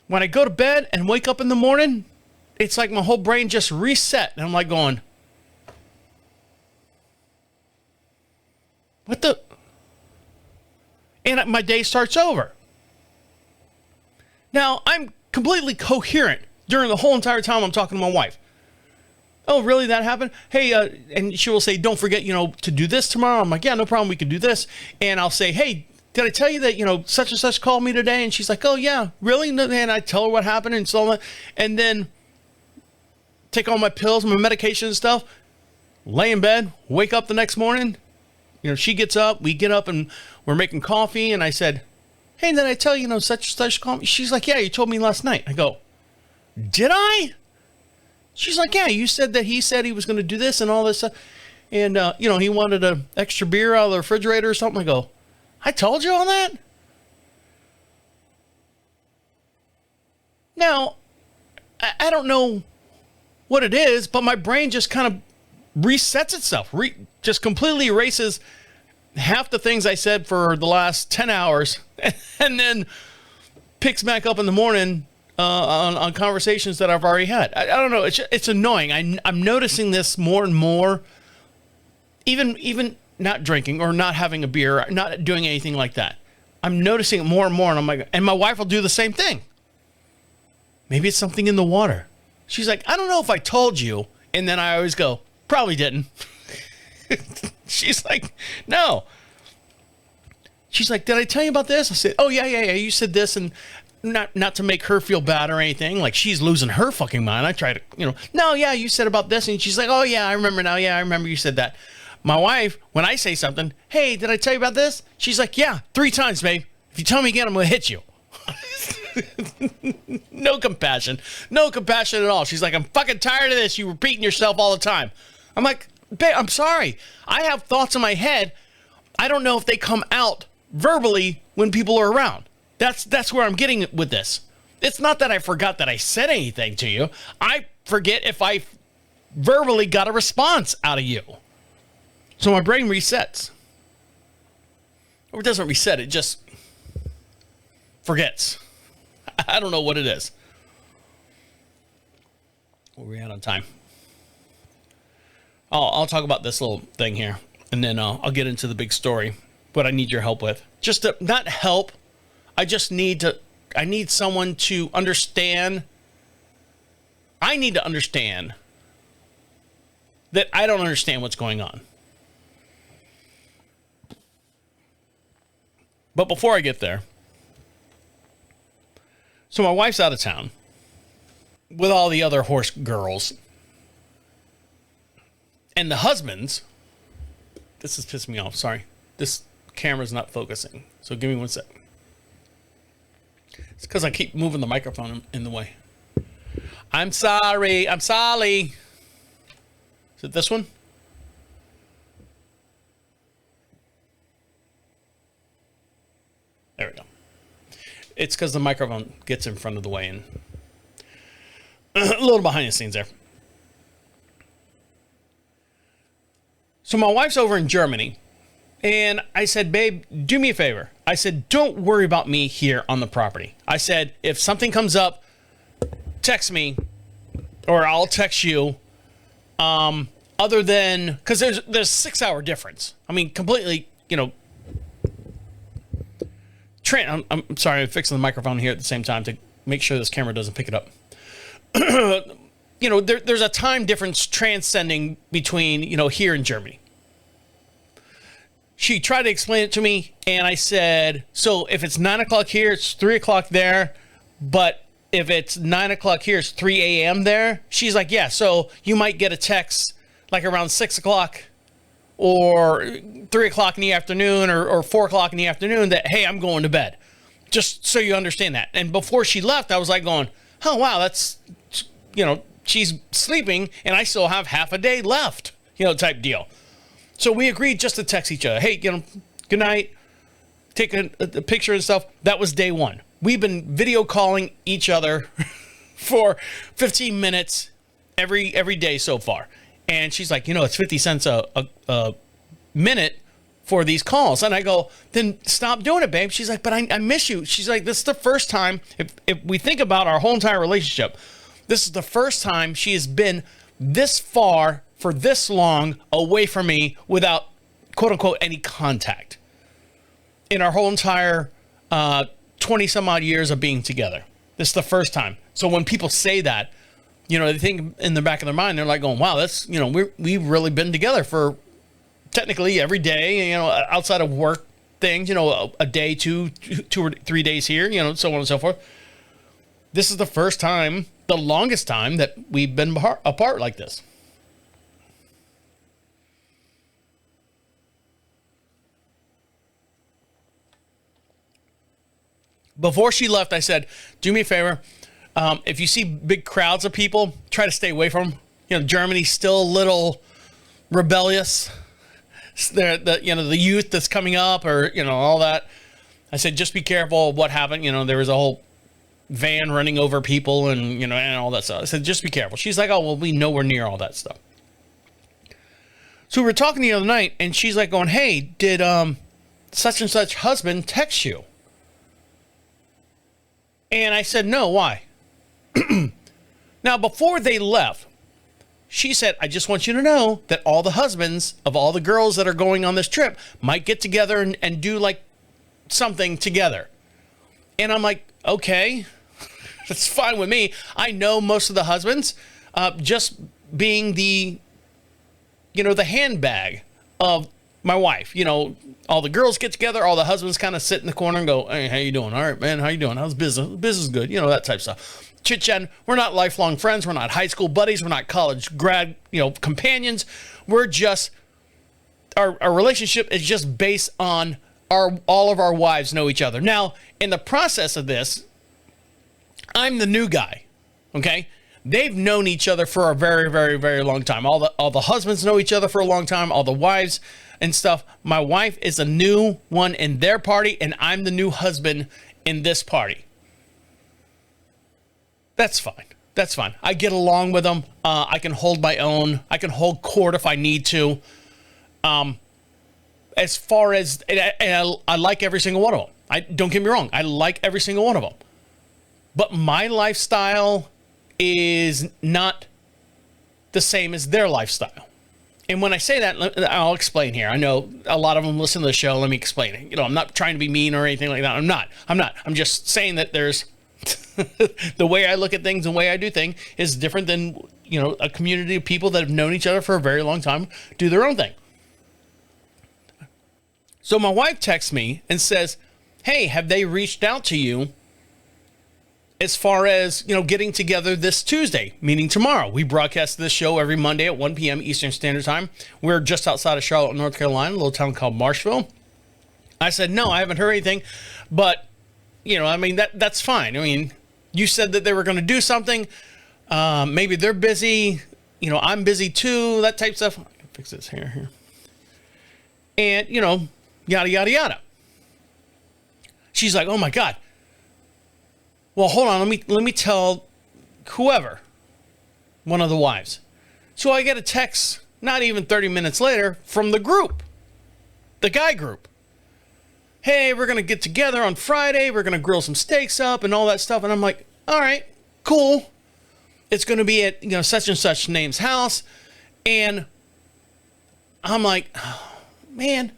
When I go to bed and wake up in the morning, it's like my whole brain just reset. And I'm like going, what the? And my day starts over. Now, I'm completely coherent during the whole entire time I'm talking to my wife. Oh, really? That happened? Hey, and she will say, don't forget, to do this tomorrow. I'm like, yeah, no problem. We can do this. And I'll say, hey, did I tell you that, such and such called me today? And she's like, oh, yeah, really? And I tell her what happened and so on. And then take all my pills, my medication and stuff, lay in bed, wake up the next morning. She gets up, we get up, and we're making coffee. And I said, hey, did I tell you, such and such called me? She's like, yeah, you told me last night. I go, did I? She's like, yeah, you said that he said he was going to do this and all this stuff. And, he wanted an extra beer out of the refrigerator or something. I go, I told you all that? Now, I don't know what it is, but my brain just kind of resets itself, just completely erases half the things I said for the last 10 hours and then picks back up in the morning on conversations that I've already had. I don't know. It's annoying. I'm noticing this more and more, even not drinking or not having a beer, not doing anything like that. I'm noticing it more and more. And I'm like, and my wife will do the same thing. Maybe it's something in the water. She's like, I don't know if I told you. And then I always go, probably didn't. She's like, no. She's like, did I tell you about this? I said, oh, yeah. You said this, and not to make her feel bad or anything. Like she's losing her fucking mind. I try to, no, yeah, you said about this. And she's like, oh, yeah, I remember now. Yeah, I remember you said that. My wife, when I say something, hey, did I tell you about this? She's like, yeah, 3 times, babe. If you tell me again, I'm going to hit you. No compassion at all. She's like, I'm fucking tired of this. You repeating yourself all the time. I'm like, babe, I'm sorry. I have thoughts in my head. I don't know if they come out verbally when people are around. That's where I'm getting with this. It's not that I forgot that I said anything to you. I forget if I verbally got a response out of you. So my brain resets. Or it doesn't reset, it just forgets. I don't know what it is. Where are we at on time? I'll talk about this little thing here, and then I'll get into the big story, what I need your help with. Just to, not help, I need someone to understand. I need to understand that I don't understand what's going on. But before I get there, so my wife's out of town with all the other horse girls. And the husbands, this is pissing me off, sorry. This camera's not focusing, so give me one sec. It's because I keep moving the microphone in the way. I'm sorry. Is it this one? There we go. It's because the microphone gets in front of the way and a little behind the scenes there. So my wife's over in Germany, and I said, babe, do me a favor. I said, don't worry about me here on the property. I said, if something comes up, text me, or I'll text you. Other than, because there's 6-hour difference. I mean, completely, I'm sorry, I'm fixing the microphone here at the same time to make sure this camera doesn't pick it up. There's a time difference transcending between, here in Germany. She tried to explain it to me, and I said, so if it's 9 o'clock here, it's 3 o'clock there, but if it's 9 o'clock here, it's 3 a.m. there. She's like, yeah, so you might get a text like around 6 o'clock or 3 o'clock in the afternoon or 4 o'clock in the afternoon that, hey, I'm going to bed. Just so you understand that. And before she left, I was like going, oh, wow, that's, she's sleeping and I still have half a day left, type deal. So we agreed just to text each other. Hey, good night. Take a picture and stuff. That was day one. We've been video calling each other for 15 minutes every day so far. And she's like, it's 50 cents a minute for these calls. And I go, then stop doing it, babe. She's like, but I miss you. She's like, this is the first time, if we think about our whole entire relationship, this is the first time she has been this far for this long away from me without, quote unquote, any contact in our whole entire 20 some odd years of being together. This is the first time. So when people say that, they think in the back of their mind, they're like going, wow, that's, we've really been together for technically every day, outside of work things, a day, two or 3 days here, so on and so forth. This is the first time, the longest time that we've been apart like this. Before she left, I said, do me a favor. If you see big crowds of people, try to stay away from them. Germany's still a little rebellious. The youth that's coming up or, all that. I said, just be careful of what happened. There was a whole van running over people and, and all that stuff. I said, just be careful. She's like, oh, well, we nowhere near all that stuff. So we were talking the other night and she's like going, hey, did such and such husband text you? And I said, no, why? Now, before they left, she said, I just want you to know that all the husbands of all the girls that are going on this trip might get together and do like something together. And I'm like, okay, that's fine with me. I know most of the husbands, just being the handbag of my wife, all the girls get together, all the husbands kind of sit in the corner and go, hey, how you doing? All right, man, how you doing? How's business? Business is good, that type of stuff. Chit-chat. We're not lifelong friends. We're not high school buddies. We're not college grad, companions. We're just, our relationship is just based on all of our wives know each other. Now, in the process of this, I'm the new guy, okay? They've known each other for a very, very, very long time. All the husbands know each other for a long time. All the wives and stuff. My wife is a new one in their party, and I'm the new husband in this party. That's fine. That's fine. I get along with them. I can hold my own. I can hold court if I need to. As far as, and I like every single one of them. Don't get me wrong. I like every single one of them. But my lifestyle is not the same as their lifestyle. And when I say that, I'll explain here. I know a lot of them listen to the show. Let me explain it. I'm not trying to be mean or anything like that. I'm not. I'm just saying that there's the way I look at things and the way I do things is different than, a community of people that have known each other for a very long time do their own thing. So my wife texts me and says, hey, have they reached out to you as far as, getting together this Tuesday, meaning tomorrow? We broadcast this show every Monday at 1 p.m. Eastern Standard Time. We're just outside of Charlotte, North Carolina, a little town called Marshville. I said, no, I haven't heard anything, but, that's fine. You said that they were going to do something. Maybe they're busy. I'm busy too, that type of stuff. I can fix this here. And, yada, yada, yada. She's like, oh my God. Well, hold on. Let me tell whoever, one of the wives. So I get a text, not even 30 minutes later, from the group, the guy group. Hey, we're going to get together on Friday. We're going to grill some steaks up and all that stuff. And I'm like, all right, cool. it's going to be at, such and such name's house. And I'm like, oh, man,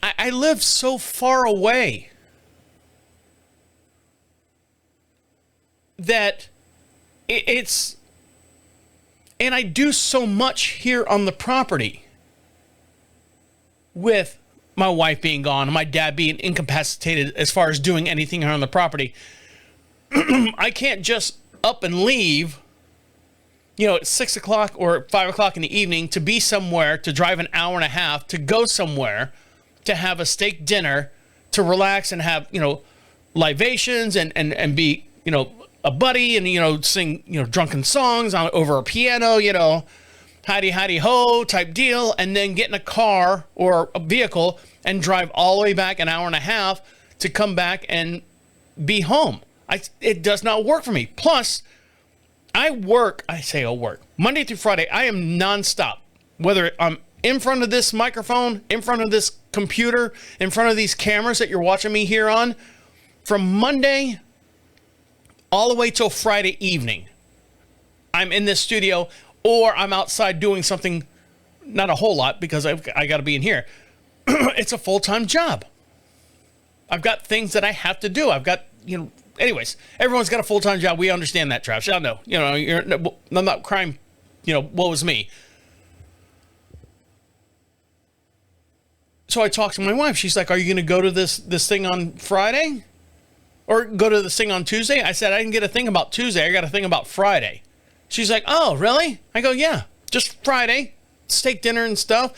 I live so far away that it's, and I do so much here on the property with my wife being gone and my dad being incapacitated as far as doing anything here on the property. I can't just up and leave, at 6 o'clock or 5 o'clock in the evening to be somewhere, to drive an hour and a half, to go somewhere, to have a steak dinner, to relax and have, libations and be, a buddy and, sing, drunken songs over a piano, hidey hidey ho type deal, and then get in a car or a vehicle and drive all the way back an hour and a half to come back and be home. It does not work for me. Plus, I work Monday through Friday. I am nonstop, whether I'm in front of this microphone, in front of this computer, in front of these cameras that you're watching me here on, from Monday all the way till Friday evening. I'm in this studio or I'm outside doing something, not a whole lot because I got to be in here. It's a full-time job. I've got things that I have to do. I've got, anyways, everyone's got a full-time job. We understand that, Travis. I know, I'm not crying, woe is me. So I talked to my wife. She's like, are you going to go to this thing on Friday? Or go to this thing on Tuesday? I said, I didn't get a thing about Tuesday. I got a thing about Friday. She's like, oh, really? I go, yeah, just Friday, steak dinner and stuff.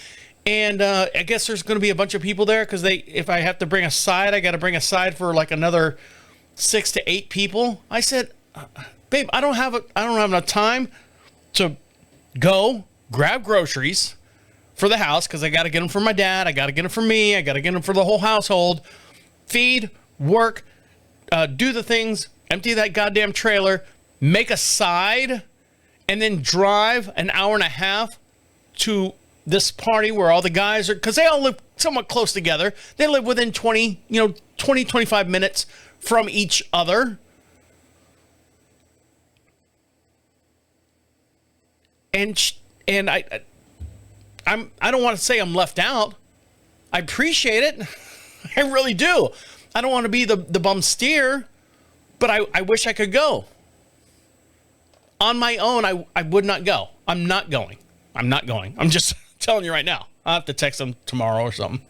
And I guess there's going to be a bunch of people there because if I have to bring a side, I got to bring a side for like another 6 to 8 people. I said, babe, I don't have enough time to go grab groceries for the house because I got to get them for my dad. I got to get them for me. I got to get them for the whole household. Feed, work, do the things, empty that goddamn trailer, make a side, and then drive an hour and a half to this party where all the guys are, because they all live somewhat close together. They live within 25 minutes from each other. And I don't want to say I'm left out. I appreciate it. I really do. I don't want to be the bum steer, but I wish I could go. On my own, I would not go. I'm not going. I'm just telling you right now. I'll have to text them tomorrow or something.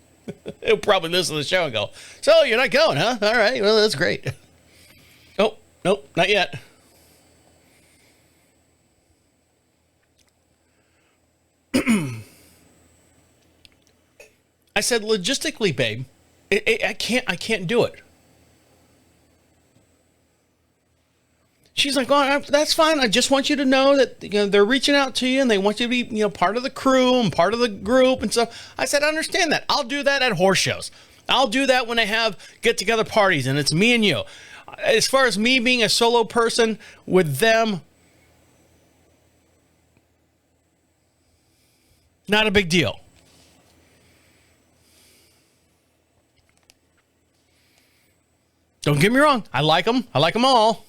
He'll probably listen to the show and go, so you're not going, huh? All right, well, that's great. Oh, nope, not yet. I said, logistically, babe, I can't do it. She's like, oh, that's fine. I just want you to know that they're reaching out to you and they want you to be part of the crew and part of the group and stuff. I said, I understand that. I'll do that at horse shows. I'll do that when they have get-together parties and it's me and you. As far as me being a solo person with them, not a big deal. Don't get me wrong. I like them. I like them all.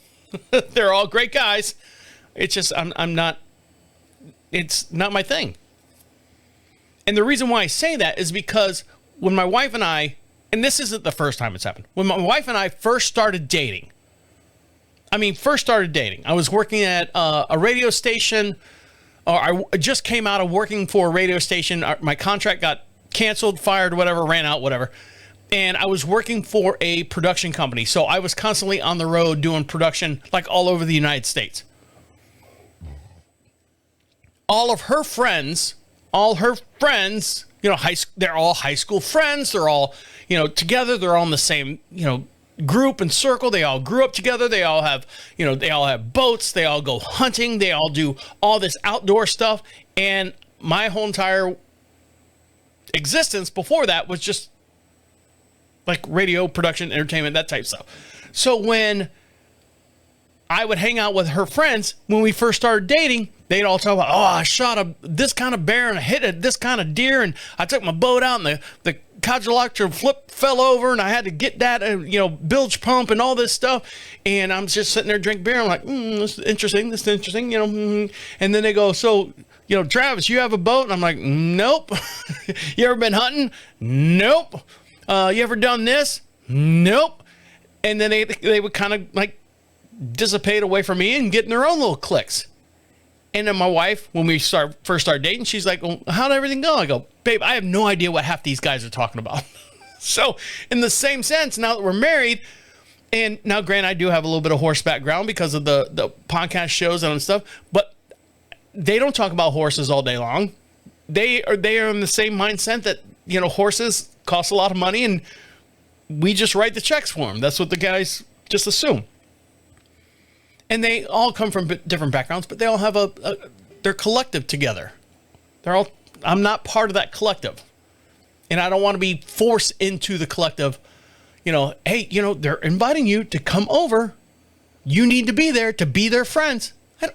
They're all great guys. It's just, it's not my thing. And the reason why I say that is because when my wife and I, and this isn't the first time it's happened, when my wife and I first started dating, I was working at a radio station, or I just came out of working for a radio station. My contract got canceled, fired, whatever, ran out, whatever. And I was working for a production company. So I was constantly on the road doing production like all over the United States. All her friends, they're all high school friends. They're all, together. They're all in the same, group and circle. They all grew up together. They all have, they all have boats. They all go hunting. They all do all this outdoor stuff. And my whole entire existence before that was just like radio production, entertainment, that type of stuff. So when I would hang out with her friends, when we first started dating, They'd all talk about, oh, I shot this kind of bear and I hit this kind of deer, and I took my boat out and the quadrilateral fell over and I had to get that, bilge pump and all this stuff. And I'm just sitting there drinking beer. I'm like, this is interesting. And then they go, so, Travis, you have a boat? And I'm like, nope. You ever been hunting? Nope. You ever done this? Nope. And then they would kind of like dissipate away from me and get in their own little cliques. And then my wife, when we first started dating, she's like, well, how'd everything go? I go, babe, I have no idea what half these guys are talking about. So in the same sense, now that we're married, and now granted, I do have a little bit of horse background because of the podcast shows and stuff, but they don't talk about horses all day long. They are in the same mindset that, horses cost a lot of money and we just write the checks for them. That's what the guys just assume. And they all come from different backgrounds, but they all have they're collective together. I'm not part of that collective. And I don't want to be forced into the collective, hey, they're inviting you to come over. You need to be there to be their friends. I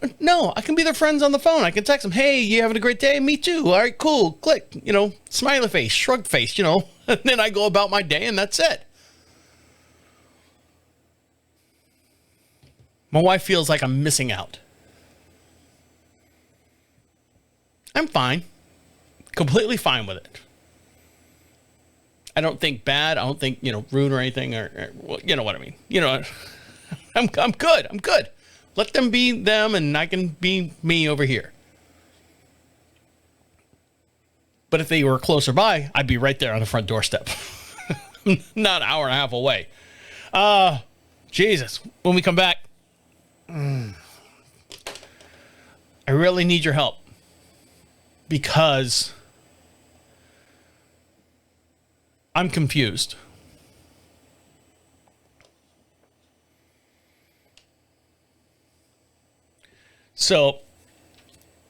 can be their friends on the phone. I can text them, hey, you having a great day? Me too. All right, cool. Click, smiley face, shrug face, and then I go about my day and that's it. My wife feels like I'm missing out. I'm fine. Completely fine with it. I don't think bad. I don't think, rude or anything or you know what I mean. I'm good. I'm good. Let them be them and I can be me over here. But if they were closer by, I'd be right there on the front doorstep. Not an hour and a half away. Jesus. When we come back, I really need your help because I'm confused. So,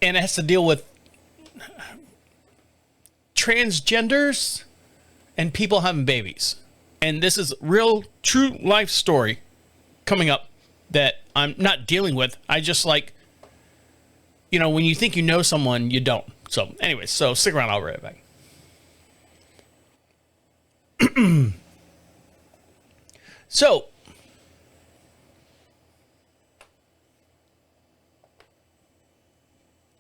and it has to deal with transgenders and people having babies. And this is real, true life story coming up that I'm not dealing with. I just when you think you know someone, you don't. So anyways, stick around. I'll be right back. So,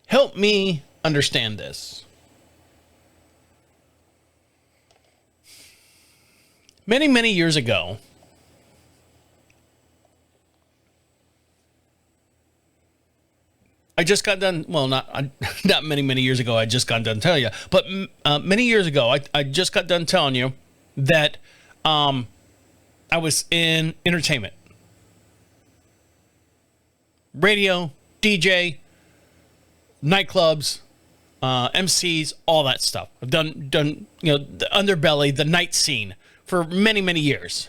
help me understand this. Many, many years ago, I just got done, well, not many, many years ago, I just got done telling you, but many years ago, I just got done telling you that I was in entertainment. Radio, DJ, nightclubs, MCs, all that stuff. I've done the underbelly, the night scene for many, many years.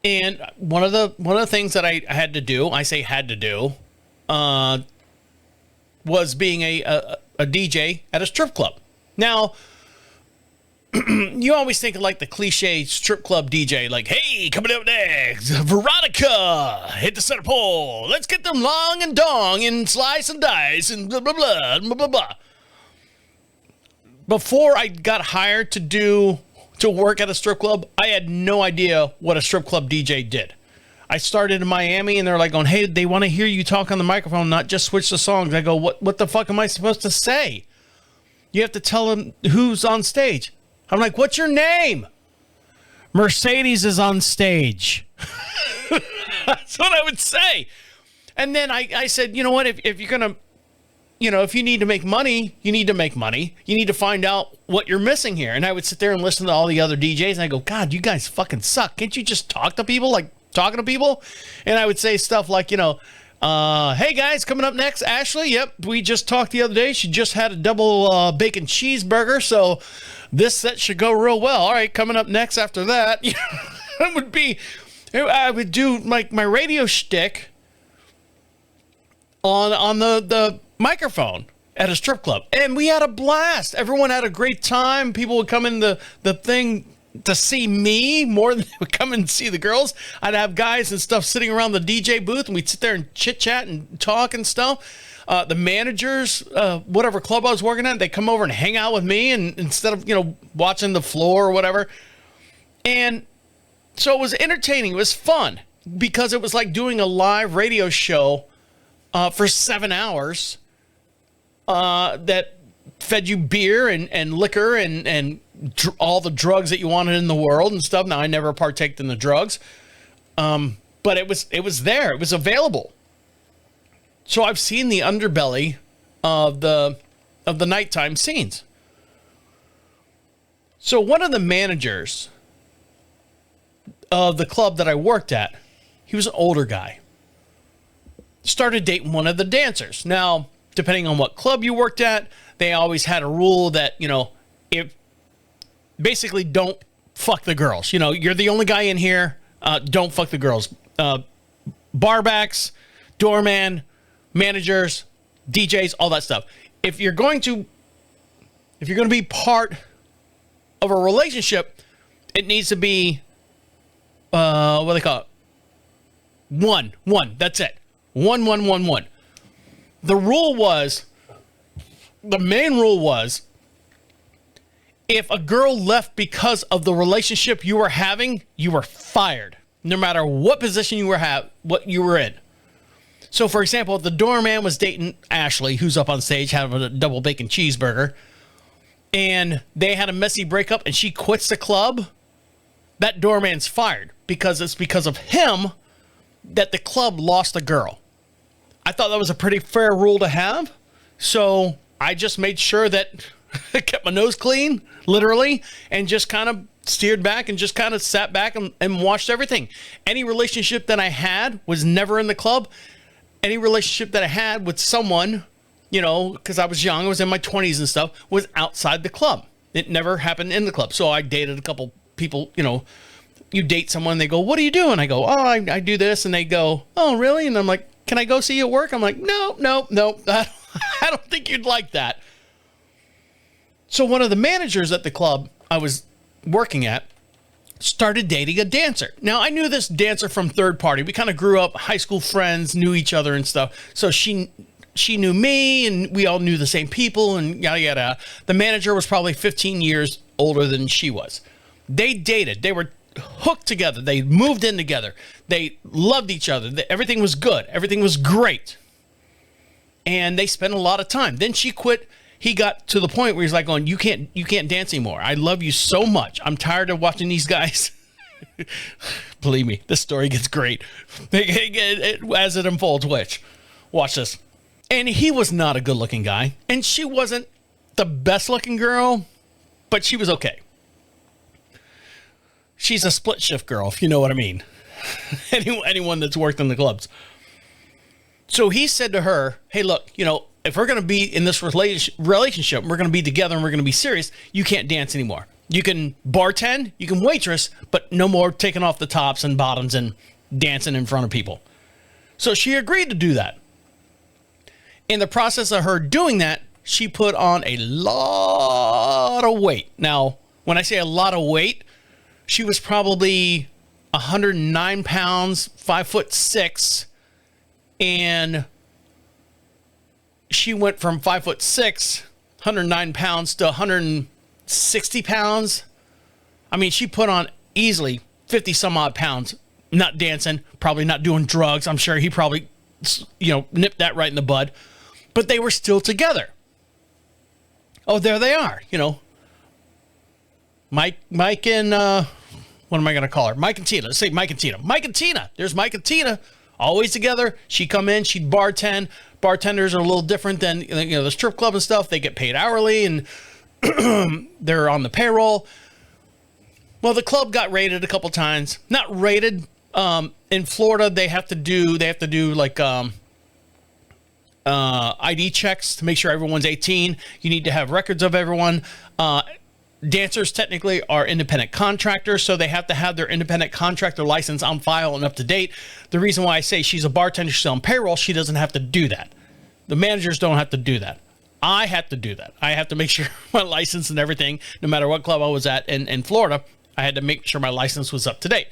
And one of the things that I had to do, I say had to do, was being a DJ at a strip club. Now, you always think of like the cliche strip club DJ, like, hey, coming up next, Veronica, hit the center pole. Let's get them long and dong and slice and dice and blah, blah, blah, blah, blah, blah. Before I got hired to work at a strip club, I had no idea what a strip club DJ did. I started in Miami and they're like going, hey, they want to hear you talk on the microphone, not just switch the songs. I go, what the fuck am I supposed to say? You have to tell them who's on stage. I'm like, what's your name? Mercedes is on stage. That's what I would say. And then I said, you know what, if you're going to, if you need to make money, you need to make money. You need to find out what you're missing here. And I would sit there and listen to all the other DJs. And I go, God, you guys fucking suck. Can't you just talk to people like talking to people? And I would say stuff like, hey guys, coming up next, Ashley. Yep, we just talked the other day. She just had a double bacon cheeseburger. So this set should go real well. All right, coming up next after that, I would do like my radio shtick on the microphone at a strip club, and we had a blast. Everyone had a great time. People would come in the thing to see me more than they would come and see the girls. I'd have guys and stuff sitting around the DJ booth, and we'd sit there and chit chat and talk and stuff. The managers, whatever club I was working at, they come over and hang out with me, and instead of watching the floor or whatever. And so it was entertaining. It was fun because it was like doing a live radio show for 7 hours that fed you beer and liquor and all the drugs that you wanted in the world and stuff. Now, I never partaked in the drugs, but it was there. It was available. So I've seen the underbelly of the nighttime scenes. So one of the managers of the club that I worked at, he was an older guy, started dating one of the dancers. Now, depending on what club you worked at, they always had a rule that, if basically don't fuck the girls. You're the only guy in here. Don't fuck the girls. Barbacks, doorman, managers, DJs, all that stuff. If you're going to be part of a relationship, it needs to be what do they call it? One. That's it. One. The main rule was, if a girl left because of the relationship you were having, you were fired, no matter what position what you were in. So, for example, if the doorman was dating Ashley, who's up on stage having a double bacon cheeseburger, and they had a messy breakup and she quits the club, that doorman's fired because it's because of him that the club lost a girl. I thought that was a pretty fair rule to have. So I just made sure that I kept my nose clean, literally, and just kind of steered back and just kind of sat back and watched everything. Any relationship that I had was never in the club. Any relationship that I had with someone, because I was young, I was in my 20s and stuff, was outside the club. It never happened in the club. So I dated a couple people, you date someone, they go, "What do you do?" And I go, "Oh, I do this." And they go, "Oh, really?" And I'm like, "Can I go see you at work?" I'm like, no. I don't think you'd like that. So one of the managers at the club I was working at started dating a dancer. Now, I knew this dancer from third party. We kind of grew up, high school friends, knew each other and stuff. So she knew me, and we all knew the same people, and yada, yada. The manager was probably 15 years older than she was. They dated. They were hooked together. They moved in together. They loved each other. Everything was good. Everything was great. And they spent a lot of time. Then she quit. He got to the point where he's like going, you can't dance anymore. I love you so much. I'm tired of watching these guys. Believe me, this story gets great as it unfolds. Watch this. And he was not a good looking guy. And she wasn't the best looking girl, but she was okay. She's a split shift girl, if you know what I mean. Anyone that's worked in the clubs. So he said to her, "Hey, look, if we're going to be in this relationship, we're going to be together and we're going to be serious, you can't dance anymore. You can bartend, you can waitress, but no more taking off the tops and bottoms and dancing in front of people." So she agreed to do that. In the process of her doing that, she put on a lot of weight. Now, when I say a lot of weight, she was probably 109 pounds, 5'6", and she went from 5'6", 109 pounds to 160 pounds. I mean, she put on easily 50 some odd pounds, not dancing, probably not doing drugs. I'm sure he probably, nipped that right in the bud, but they were still together. Oh, there they are, Mike and, what am I going to call her? Mike and Tina. Let's say Mike and Tina. Mike and Tina. There's Mike and Tina. Always together. She'd come in. She'd bartend. Bartenders are a little different than, the strip club and stuff. They get paid hourly, and they're on the payroll. Well, the club got raided a couple times. Not raided. In Florida, they have to do like ID checks to make sure everyone's 18. You need to have records of everyone. Dancers technically are independent contractors, so they have to have their independent contractor license on file and up to date. The reason why I say she's a bartender, she's on payroll, she doesn't have to do that. The managers don't have to do that. I have to do that. I have to make sure my license and everything, no matter what club I was at in Florida, I had to make sure my license was up to date.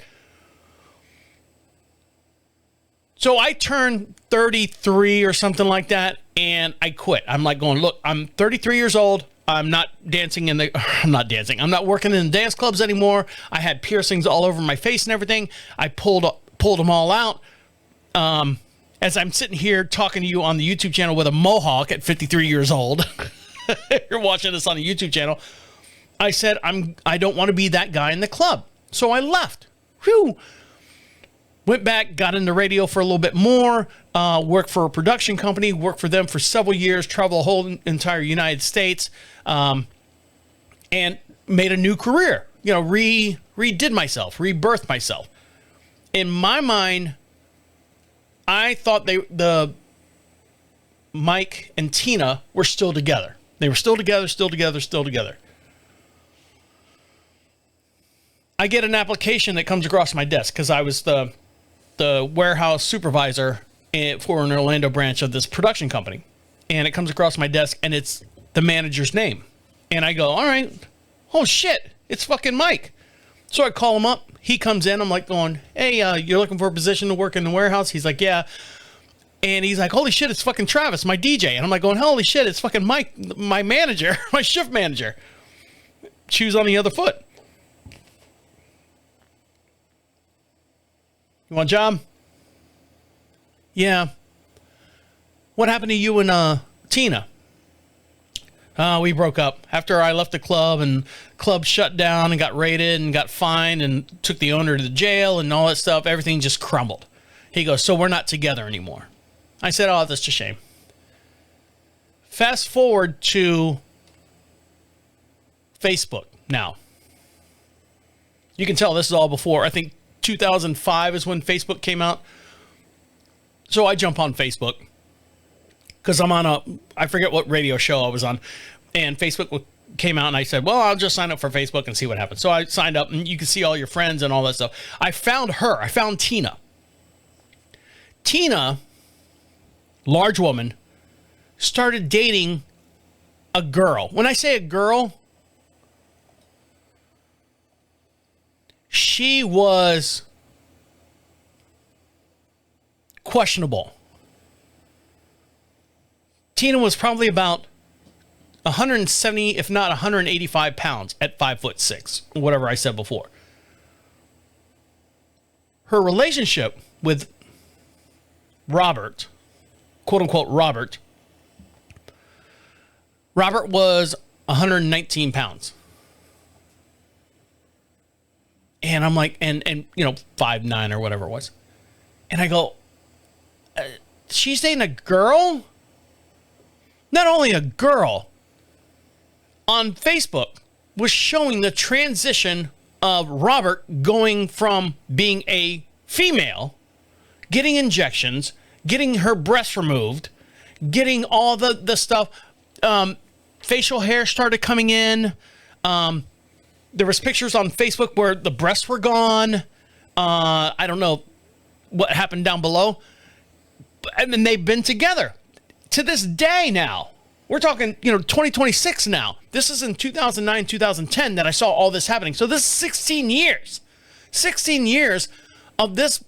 So I turned 33 or something like that, and I quit. I'm like going, look, I'm 33 years old. I'm not I'm not working in the dance clubs anymore. I had piercings all over my face and everything. I pulled them all out. As I'm sitting here talking to you on the YouTube channel with a mohawk at 53 years old, you're watching this on the YouTube channel. I said, I don't want to be that guy in the club. So I left. Whew. Went back, got into radio for a little bit more, worked for a production company, worked for them for several years, traveled the whole entire United States, and made a new career. You know, redid myself, rebirthed myself. In my mind, I thought the Mike and Tina were still together. They were still together. I get an application that comes across my desk because I was the warehouse supervisor for an Orlando branch of this production company. And it comes across my desk and it's the manager's name. And I go, all right, oh shit, it's fucking Mike. So I call him up. He comes in. I'm like going, hey, you're looking for a position to work in the warehouse? He's like, yeah. And he's like, holy shit, it's fucking Travis, my DJ. And I'm like going, holy shit, it's fucking Mike, my manager, my shift manager. Shoes on the other foot. You want a job? Yeah. What happened to you and Tina? We broke up after I left the club, and club shut down and got raided and got fined and took the owner to the jail and all that stuff. Everything just crumbled. He goes, so we're not together anymore. I said, oh, that's a shame. Fast forward to Facebook now. You can tell this is all before, I think 2005 is when Facebook came out. So I jump on Facebook because I'm on I forget what radio show I was on, and Facebook came out and I said, well, I'll just sign up for Facebook and see what happens. So I signed up and you can see all your friends and all that stuff. I found her. I found Tina. Tina, large woman, started dating a girl. When I say a girl, she was questionable. Tina was probably about 170, if not 185 pounds at 5'6", whatever I said before. Her relationship with Robert, quote unquote Robert was 119 pounds. And I'm like, and you know, 5'9" or whatever it was. And I go, she's dating a girl? Not only a girl, on Facebook was showing the transition of Robert going from being a female, getting injections, getting her breasts removed, getting all the stuff. Facial hair started coming in. There was pictures on Facebook where the breasts were gone. I don't know what happened down below. And then they've been together to this day now. We're talking, 2026 now. This is in 2009, 2010 that I saw all this happening. So this is 16 years. 16 years of this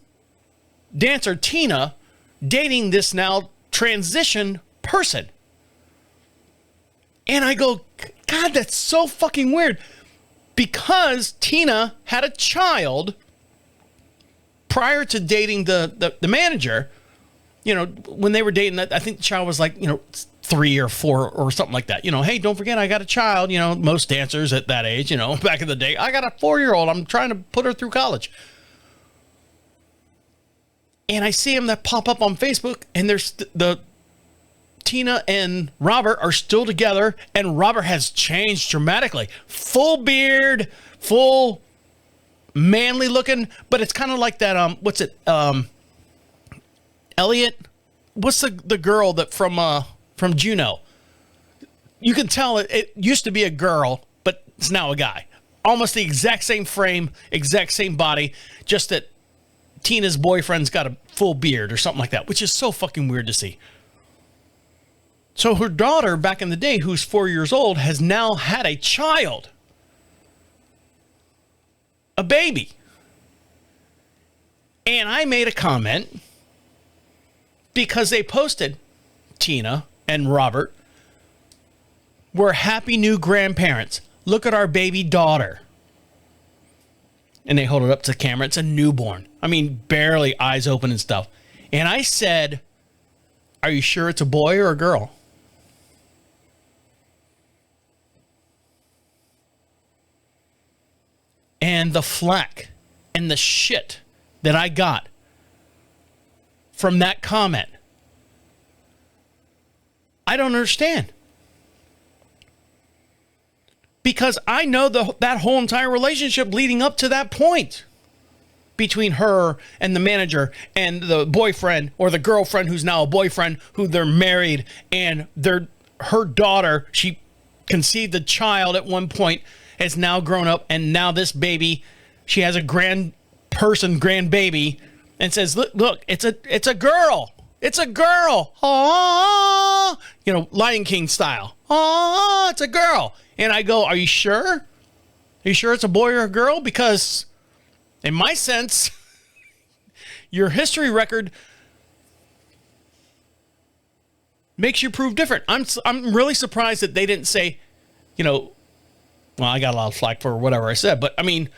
dancer, Tina, dating this now transition person. And I go, God, that's so fucking weird. Because Tina had a child prior to dating the manager. When they were dating, I think the child was like, 3 or 4 or something like that. Hey, don't forget, I got a child. Most dancers at that age, back in the day, I got a 4-year-old. I'm trying to put her through college. And I see them that pop up on Facebook, and there's the Tina and Robert are still together, and Robert has changed dramatically. Full beard, full manly looking, but it's kind of like that. What's it? Elliot. What's the girl that from Juno? You can tell it used to be a girl, but it's now a guy. Almost the exact same frame, exact same body, just that Tina's boyfriend's got a full beard or something like that, which is so fucking weird to see. So her daughter, back in the day, who's 4 years old, has now had a child. a baby. And I made a comment because they posted, Tina and Robert, we're happy new grandparents. Look at our baby daughter. And they hold it up to the camera. It's a newborn. I mean, barely eyes open and stuff. And I said, are you sure it's a boy or a girl? And the flack and the shit that I got from that comment, I don't understand. Because I know that whole entire relationship leading up to that point between her and the manager and the boyfriend or the girlfriend who's now a boyfriend, who they're married, and her daughter, she conceived a child at one point, has now grown up, and now this baby, she has a grandbaby, and says, look, it's a girl. It's a girl. Oh, Lion King style. Oh, it's a girl. And I go, are you sure? Are you sure it's a boy or a girl? Because in my sense, your history record makes you prove different. I'm really surprised that they didn't say, well, I got a lot of flack for whatever I said, but I mean,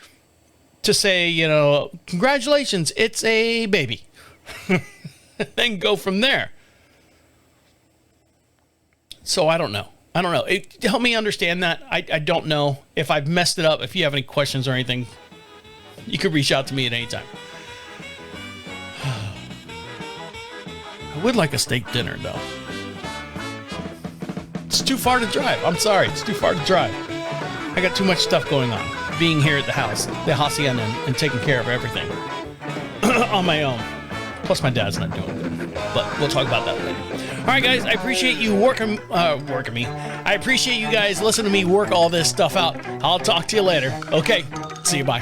to say, congratulations, it's a baby. Then go from there. So I don't know. Help me understand that. I don't know if I've messed it up. If you have any questions or anything, you could reach out to me at any time. I would like a steak dinner, though. It's too far to drive. I'm sorry. It's too far to drive. I got too much stuff going on. Being here at the house, the hacienda, and taking care of everything on my own. Plus, my dad's not doing good. But we'll talk about that later. All right, guys. I appreciate you working me. I appreciate you guys listening to me work all this stuff out. I'll talk to you later. Okay. See you. Bye.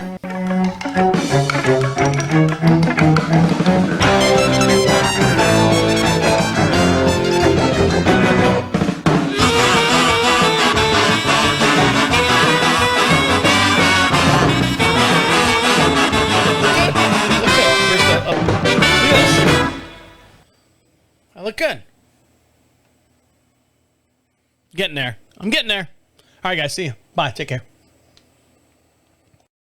I look good. Getting there. I'm getting there. All right, guys. See you. Bye. Take care.